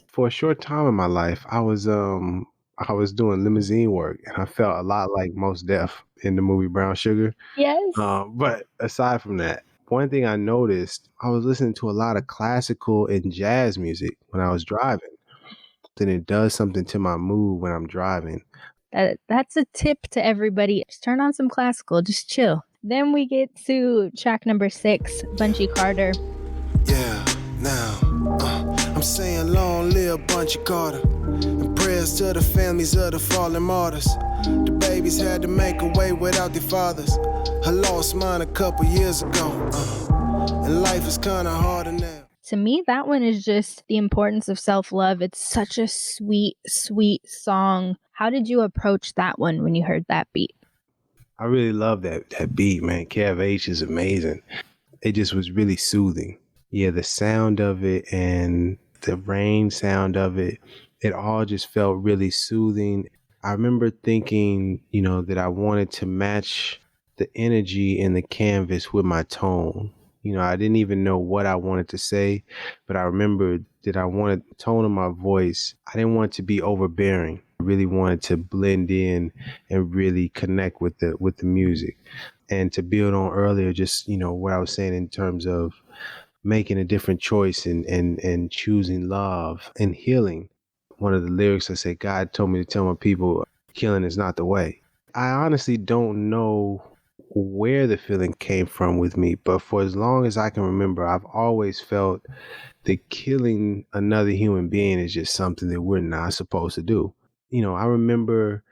For a short time in my life, I was doing limousine work, and I felt a lot like Mos Def in the movie Brown Sugar. Yes. But aside from that, One thing I noticed, I was listening to a lot of classical and jazz music when I was driving. Then it does something to my mood when I'm driving. That's a tip to everybody. Just turn on some classical, just chill. Then we get to track number 6, Bunchy Carter. Yeah, now, I'm saying long live Bunchy Carter. And prayers to the families of the fallen martyrs. The babies had to make a way without their fathers. I lost mine a couple years ago. And life is kinda harder now. To me, that one is just the importance of self-love. It's such a sweet, sweet song. How did you approach that one when you heard that beat? I really love that beat, man. Kev H is amazing. It just was really soothing. Yeah, the sound of it and the rain sound of it, it all just felt really soothing. I remember thinking, that I wanted to match the energy in the canvas with my tone. I didn't even know what I wanted to say, but I remember that I wanted the tone of my voice. I didn't want it to be overbearing. I really wanted to blend in and really connect with the music. And to build on earlier, just, what I was saying in terms of making a different choice and choosing love and healing. One of the lyrics I said, God told me to tell my people, killing is not the way. I honestly don't know where the feeling came from with me, but for as long as I can remember, I've always felt that killing another human being is just something that we're not supposed to do. I remember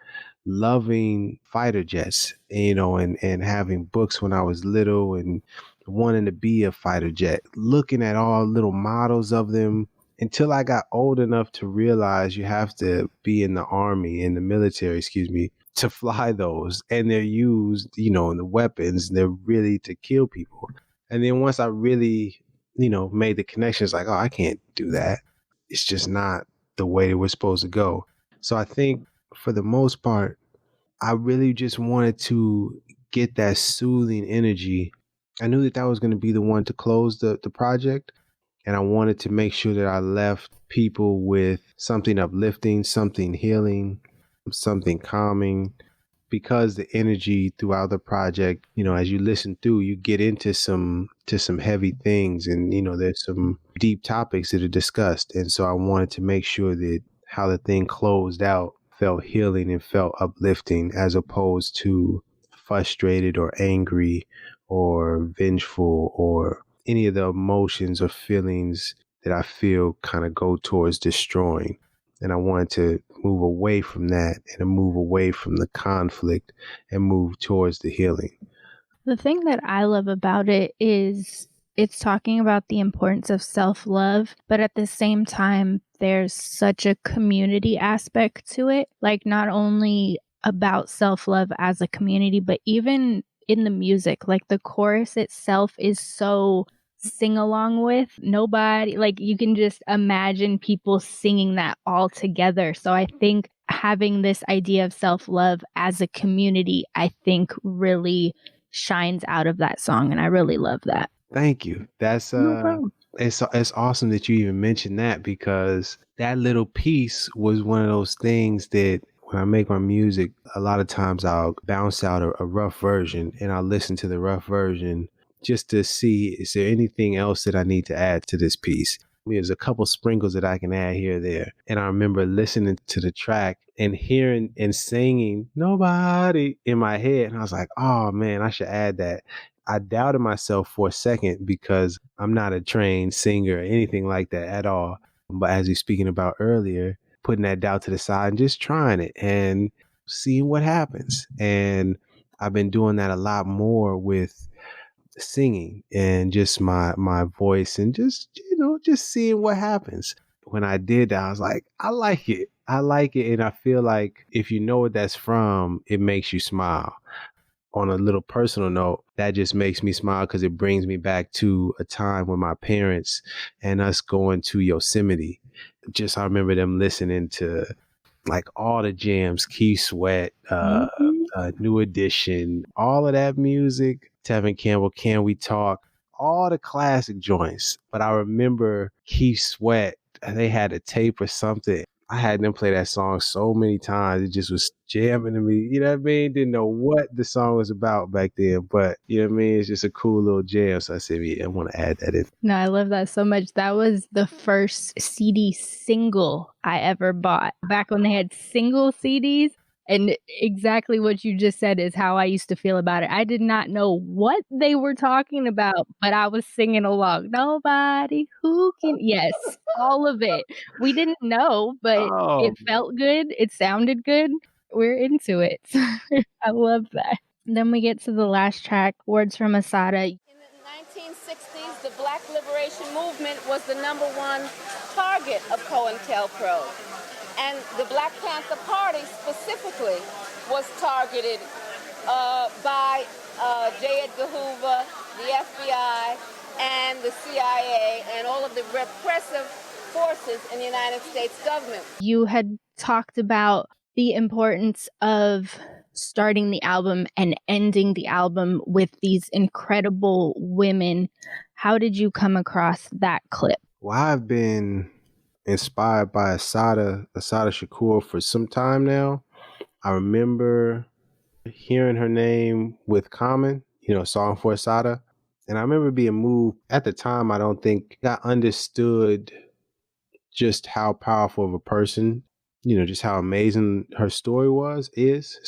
loving fighter jets, and having books when I was little and wanting to be a fighter jet, looking at all little models of them until I got old enough to realize you have to be in the army, in the military, to fly those. And they're used, in the weapons, they're really to kill people. And then once I really, made the connections like, oh, I can't do that. It's just not the way that we're supposed to go. So I think for the most part, I really just wanted to get that soothing energy. I knew that was going to be the one to close the project. And I wanted to make sure that I left people with something uplifting, something healing, something calming, because the energy throughout the project, as you listen through, you get into some heavy things, and, there's some deep topics that are discussed. And so I wanted to make sure that how the thing closed out felt healing and felt uplifting, as opposed to frustrated or angry or vengeful or any of the emotions or feelings that I feel kind of go towards destroying. And I wanted to move away from that and move away from the conflict and move towards the healing. The thing that I love about it is it's talking about the importance of self-love, but at the same time, there's such a community aspect to it. Like, not only about self-love as a community, but even in the music, like the chorus itself is so sing along with. Nobody, like, you can just imagine people singing that all together. So I think having this idea of self-love as a community, I think really shines out of that song, and I really love that. Thank you. That's No problem. It's awesome that you even mentioned that, because that little piece was one of those things that when I make my music, a lot of times I'll bounce out a rough version, and I'll listen to the rough version just to see, is there anything else that I need to add to this piece? There's a couple sprinkles that I can add here or there. And I remember listening to the track and hearing and singing "Nobody" in my head. And I was like, oh man, I should add that. I doubted myself for a second because I'm not a trained singer or anything like that at all. But as you're speaking about earlier, putting that doubt to the side and just trying it and seeing what happens. And I've been doing that a lot more with singing and just my voice, and just just seeing what happens. When I did that, I was like, I like it, and I feel like if you know what that's from, it makes you smile. On a little personal note, that just makes me smile because it brings me back to a time when my parents and us going to Yosemite. Just I remember them listening to like all the jams, Keith Sweat, New Edition, all of that music, Tevin Campbell, Can We Talk, all the classic joints. But I remember Keith Sweat, they had a tape or something. I had them play that song so many times. It just was jamming to me. You know what I mean? Didn't know what the song was about back then, but you know what I mean? It's just a cool little jam. So I said, yeah, I want to add that in. No, I love that so much. That was the first CD single I ever bought back when they had single CDs. And exactly what you just said is how I used to feel about it. I did not know what they were talking about, but I was singing along. Nobody who can, yes, all of it. We didn't know, but it felt good. It sounded good. We're into it. I love that. And then we get to the last track, Words from Asada. In the 1960s, the Black Liberation Movement was the #1 target of COINTELPRO. And the Black Panther Party specifically was targeted by J. Edgar Hoover, the FBI, and the CIA, and all of the repressive forces in the United States government. You had talked about the importance of starting the album and ending the album with these incredible women. How did you come across that clip? Well, I've been inspired by Assata Shakur for some time now. I remember hearing her name with Common, Song for Assata. And I remember being moved. At the time, I don't think I understood just how powerful of a person, just how amazing her story is.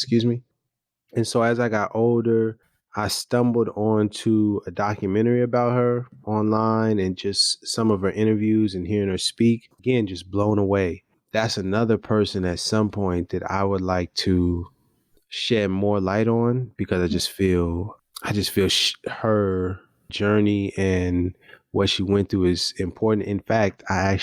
And so as I got older, I stumbled onto a documentary about her online and just some of her interviews and hearing her speak. Again, just blown away. That's another person at some point that I would like to shed more light on, because I just feel her journey and what she went through is important. In fact, I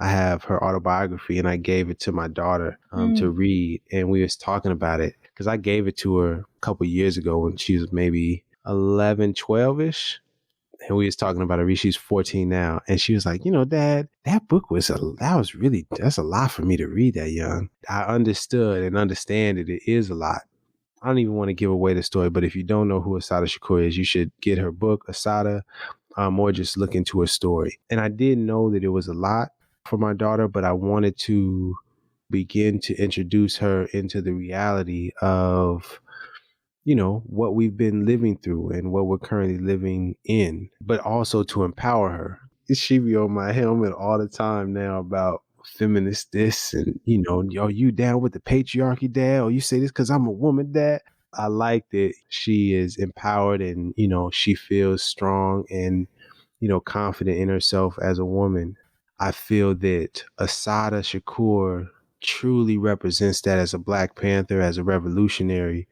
have her autobiography and I gave it to my daughter to read, and we was talking about it because I gave it to her a couple years ago when she was maybe 11, 12-ish. And we was talking about her. She's 14 now. And she was like, Dad, that book that's a lot for me to read that young. I understood and understand that it is a lot. I don't even want to give away the story, but if you don't know who Assata Shakur is, you should get her book, Assata, or just look into her story. And I didn't know that it was a lot for my daughter, but I wanted to begin to introduce her into the reality of, what we've been living through and what we're currently living in, but also to empower her. She be on my helmet all the time now about feminist this and, are you down with the patriarchy, Dad? Or you say this because I'm a woman, Dad? I like that she is empowered and, she feels strong and, confident in herself as a woman. I feel that Assata Shakur truly represents that as a Black Panther, as a revolutionary,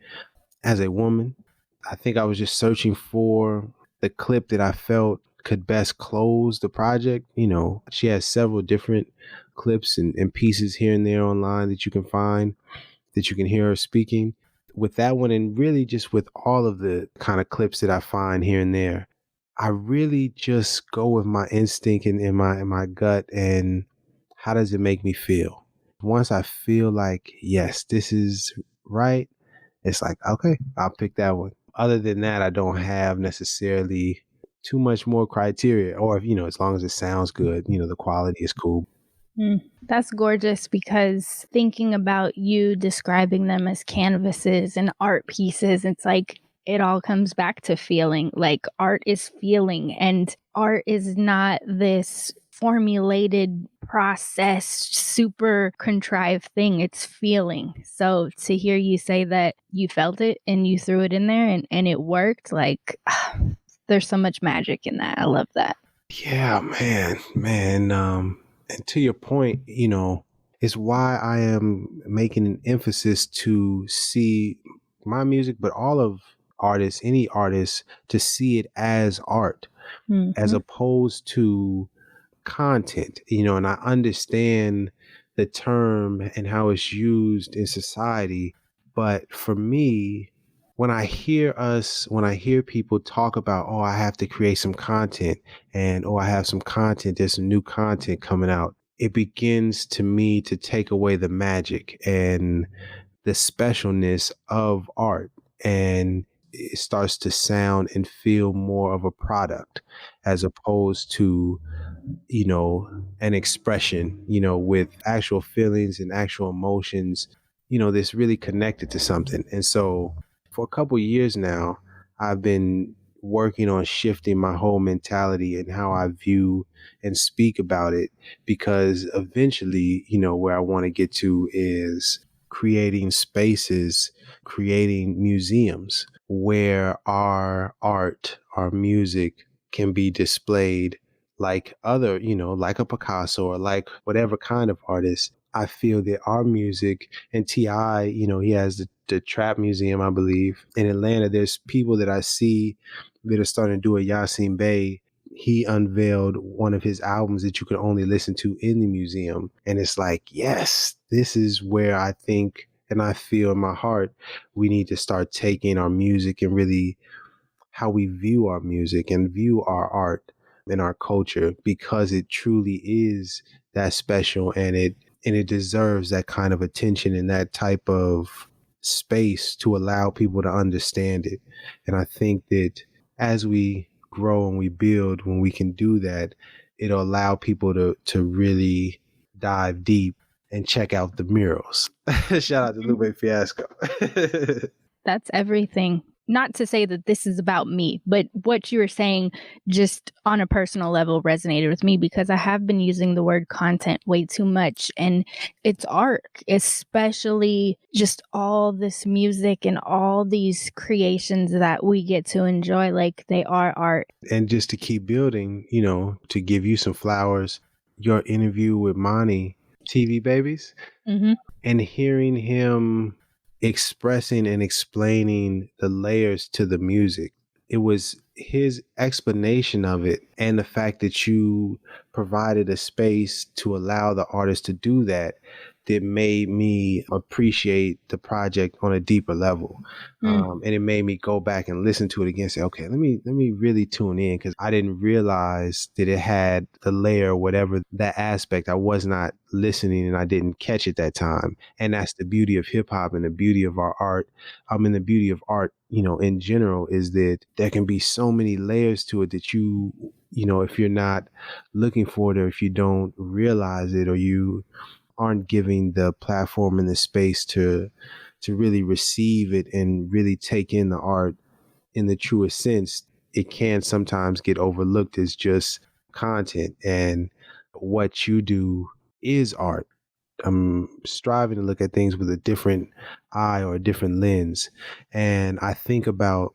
as a woman. I think I was just searching for the clip that I felt could best close the project. She has several different clips and pieces here and there online that you can find, that you can hear her speaking. With that one, and really just with all of the kind of clips that I find here and there, I really just go with my instinct and in my gut, and how does it make me feel? Once I feel like, yes, this is right, it's like, okay, I'll pick that one. Other than that, I don't have necessarily too much more criteria, or if, as long as it sounds good, the quality is cool. That's gorgeous, because thinking about you describing them as canvases and art pieces, it's like it all comes back to feeling. Like art is feeling, and art is not this formulated, processed, super contrived thing. It's feeling. So to hear you say that you felt it and you threw it in there and it worked, like there's so much magic in that. I love that. Yeah, man. And to your point, it's why I am making an emphasis to see my music, but all of artists, any artist, to see it as art, as opposed to content, and I understand the term and how it's used in society. But for me, when I hear people talk about, oh, I have to create some content, and oh, I have some content, there's some new content coming out, it begins to me to take away the magic and the specialness of art, and it starts to sound and feel more of a product as opposed to an expression, with actual feelings and actual emotions, that's really connected to something. And so for a couple years now, I've been working on shifting my whole mentality and how I view and speak about it, because eventually, where I want to get to is creating spaces, creating museums where our art, our music can be displayed like other, like a Picasso or like whatever kind of artist. I feel that our music and T.I., he has the Trap Museum, I believe, in Atlanta. There's people that I see that are starting to do it. Yasin Bey, he unveiled one of his albums that you could only listen to in the museum. And it's like, yes, this is where I think and I feel in my heart we need to start taking our music and really how we view our music and view our art and our culture, because it truly is that special, and it deserves that kind of attention and that type of space to allow people to understand it. And I think that as we grow and we build, when we can do that, it'll allow people to really dive deep and check out the murals. Shout out to Lupe Fiasco. That's everything. Not to say that this is about me, but what you were saying just on a personal level resonated with me, because I have been using the word content way too much, and it's art, especially just all this music and all these creations that we get to enjoy, like they are art. And just to keep building, to give you some flowers, your interview with Monty, TV Babies, and hearing him expressing and explaining the layers to the music. It was his explanation of it and the fact that you provided a space to allow the artist to do that made me appreciate the project on a deeper level. And it made me go back and listen to it again and say, okay, let me really tune in, because I didn't realize that it had the layer, whatever that aspect. I was not listening and I didn't catch it that time. And that's the beauty of hip hop and the beauty of our art. And the beauty of art, in general, is that there can be so many layers to it that if you're not looking for it, or if you don't realize it, or you aren't giving the platform and the space to really receive it and really take in the art in the truest sense, it can sometimes get overlooked as just content. And what you do is art. I'm striving to look at things with a different eye or a different lens. And I think about,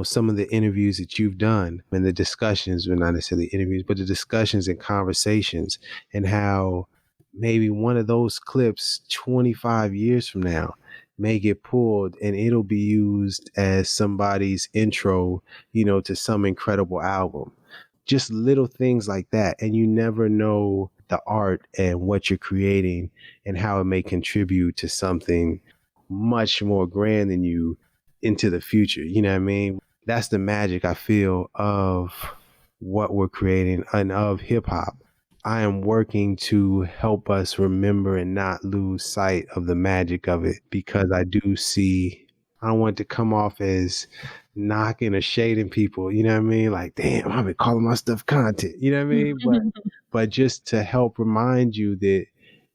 some of the interviews that you've done and the discussions, well, not necessarily interviews, but the discussions and conversations, and how maybe one of those clips 25 years from now may get pulled and it'll be used as somebody's intro, to some incredible album. Just little things like that. And you never know the art and what you're creating and how it may contribute to something much more grand than you into the future. You know what I mean? That's the magic, I feel, of what we're creating and of hip hop. I am working to help us remember and not lose sight of the magic of it, because I do see, I don't want it to come off as knocking or shading people, you know what I mean? Like, damn, I've been calling my stuff content, you know what I mean? But just to help remind you that,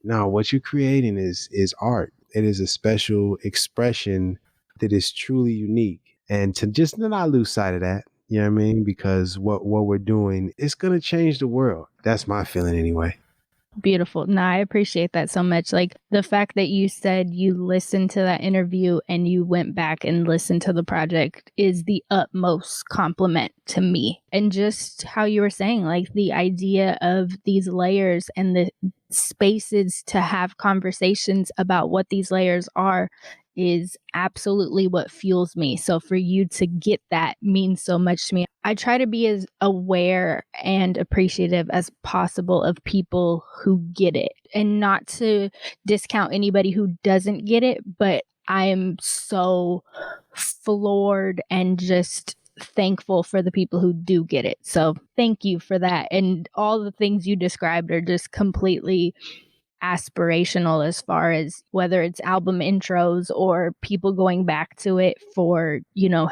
no, what you're creating is art. It is a special expression that is truly unique. And to just not lose sight of that. You know what I mean? Because what we're doing is going to change the world. That's my feeling anyway. Beautiful. No, I appreciate that so much. Like the fact that you said you listened to that interview and you went back and listened to the project is the utmost compliment to me. And just how you were saying, like the idea of these layers and the spaces to have conversations about what these layers are is absolutely what fuels me. So for you to get that means so much to me. I try to be as aware and appreciative as possible of people who get it, and not to discount anybody who doesn't get it, but I am so floored and just thankful for the people who do get it. So thank you for that. And all the things you described are just completely aspirational, as far as whether it's album intros or people going back to it for,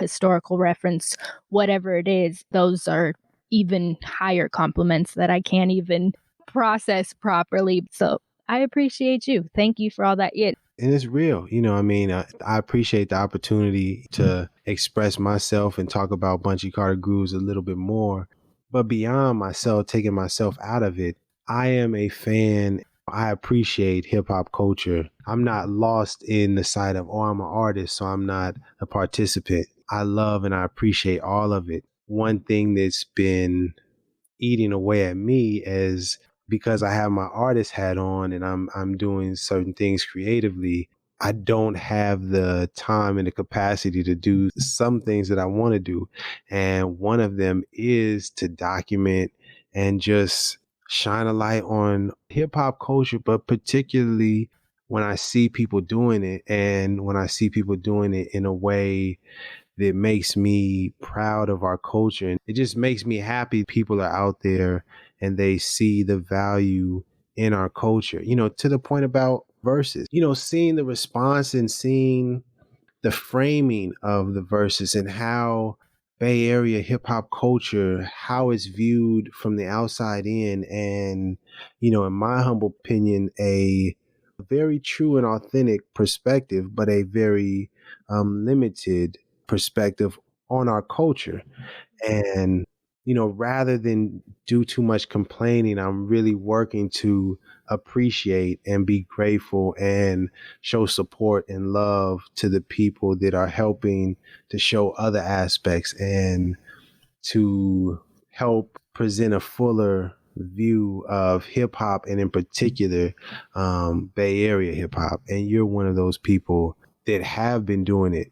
historical reference, whatever it is. Those are even higher compliments that I can't even process properly. So I appreciate you. Thank you for all that. And it's real. I appreciate the opportunity to express myself and talk about Bunchy Carter Grooves a little bit more. But beyond myself, taking myself out of it, I am a fan. I appreciate hip hop culture. I'm not lost in the side of, oh, I'm an artist, so I'm not a participant. I love and I appreciate all of it. One thing that's been eating away at me is because I have my artist hat on and I'm doing certain things creatively. I don't have the time and the capacity to do some things that I want to do. And one of them is to document and just shine a light on hip hop culture, but particularly when I see people doing it and when I see people doing it in a way that makes me proud of our culture. And it just makes me happy people are out there and they see the value in our culture, to the point about verses, seeing the response and seeing the framing of the verses and how Bay Area hip hop culture, how it's viewed from the outside in. And, in my humble opinion, a very true and authentic perspective, but a very limited perspective on our culture. And, rather than do too much complaining, I'm really working to appreciate and be grateful and show support and love to the people that are helping to show other aspects and to help present a fuller view of hip hop and in particular Bay Area hip hop. And you're one of those people that have been doing it,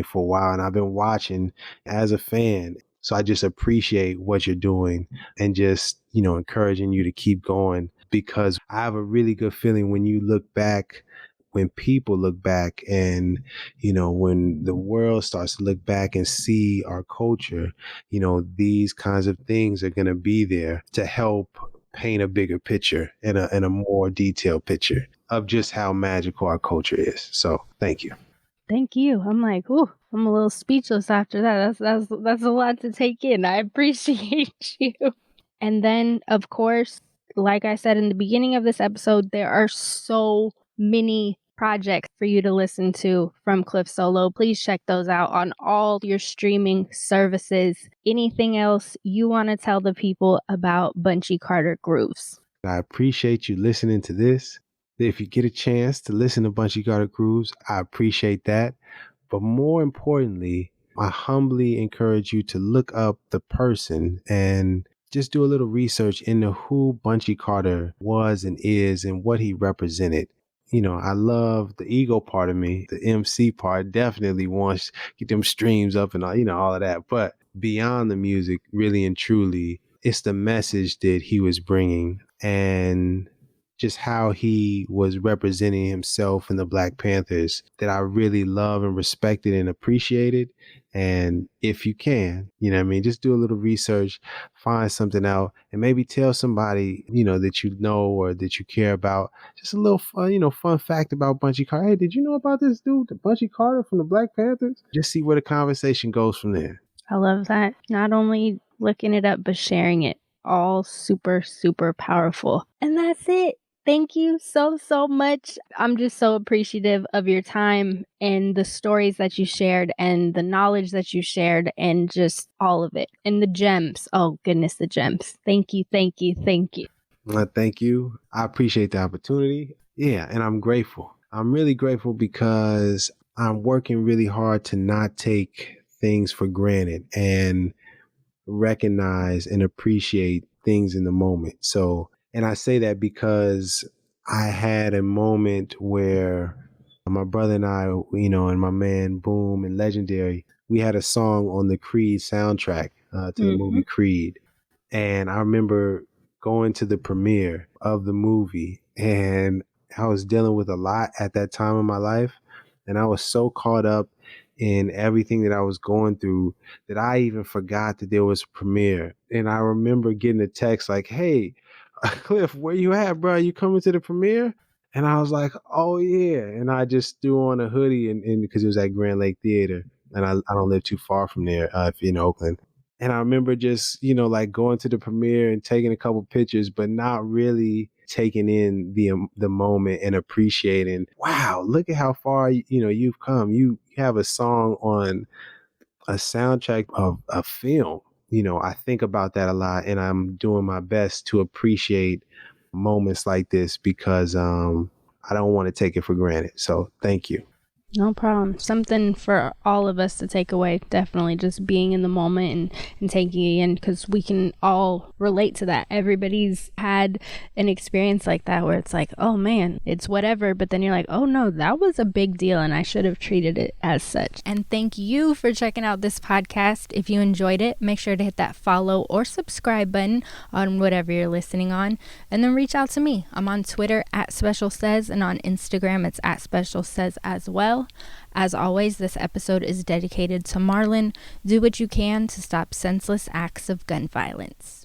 for a while. And I've been watching as a fan. So I just appreciate what you're doing and just, encouraging you to keep going, because I have a really good feeling when you look back, when people look back and, when the world starts to look back and see our culture, these kinds of things are going to be there to help paint a bigger picture and a more detailed picture of just how magical our culture is. So thank you. Thank you. I'm like, ooh, I'm a little speechless after that. That's a lot to take in. I appreciate you. And then, of course, like I said in the beginning of this episode, there are so many projects for you to listen to from Clif Soulo. Please check those out on all your streaming services. Anything else you want to tell the people about Bunchy Carter Grooves? I appreciate you listening to this. If you get a chance to listen to Bunchy Carter Grooves, I appreciate that. But more importantly, I humbly encourage you to look up the person and just do a little research into who Bunchy Carter was and is and what he represented. I love the ego part of me. The MC part definitely wants to get them streams up and all of that. But beyond the music, really and truly, it's the message that he was bringing and just how he was representing himself and the Black Panthers that I really love and respected and appreciated. And if you can, just do a little research, find something out, and maybe tell somebody, that you know or that you care about. Just a little fun fact about Bunchy Carter. Hey, did you know about this dude, the Bunchy Carter from the Black Panthers? Just see where the conversation goes from there. I love that. Not only looking it up, but sharing it. All super, super powerful. And that's it. Thank you so, so much. I'm just so appreciative of your time and the stories that you shared and the knowledge that you shared and just all of it. And the gems. Oh, goodness, the gems. Thank you, thank you, thank you. Thank you. I appreciate the opportunity. Yeah, and I'm grateful. I'm really grateful because I'm working really hard to not take things for granted and recognize and appreciate things in the moment. So, and I say that because I had a moment where my brother and I, and my man Boom and Legendary, we had a song on the Creed soundtrack to the movie Creed. And I remember going to the premiere of the movie and I was dealing with a lot at that time in my life. And I was so caught up in everything that I was going through that I even forgot that there was a premiere. And I remember getting a text like, hey, Cliff, where you at, bro? You coming to the premiere? And I was like, oh, yeah. And I just threw on a hoodie and because it was at Grand Lake Theater. And I don't live too far from there if you're in Oakland. And I remember just, like going to the premiere and taking a couple pictures, but not really taking in the moment and appreciating, wow, look at how far, you've come. You have a song on a soundtrack of a film. I think about that a lot, and I'm doing my best to appreciate moments like this because I don't want to take it for granted. So thank you. No problem. Something for all of us to take away. Definitely just being in the moment and taking it in, because we can all relate to that. Everybody's had an experience like that where it's like, oh man, it's whatever. But then you're like, oh no, that was a big deal and I should have treated it as such. And thank you for checking out this podcast. If you enjoyed it, make sure to hit that follow or subscribe button on whatever you're listening on. And then reach out to me. I'm on Twitter @SpecialSays, and on Instagram it's @SpecialSays as well. As always, this episode is dedicated to Marlon. Do what you can to stop senseless acts of gun violence.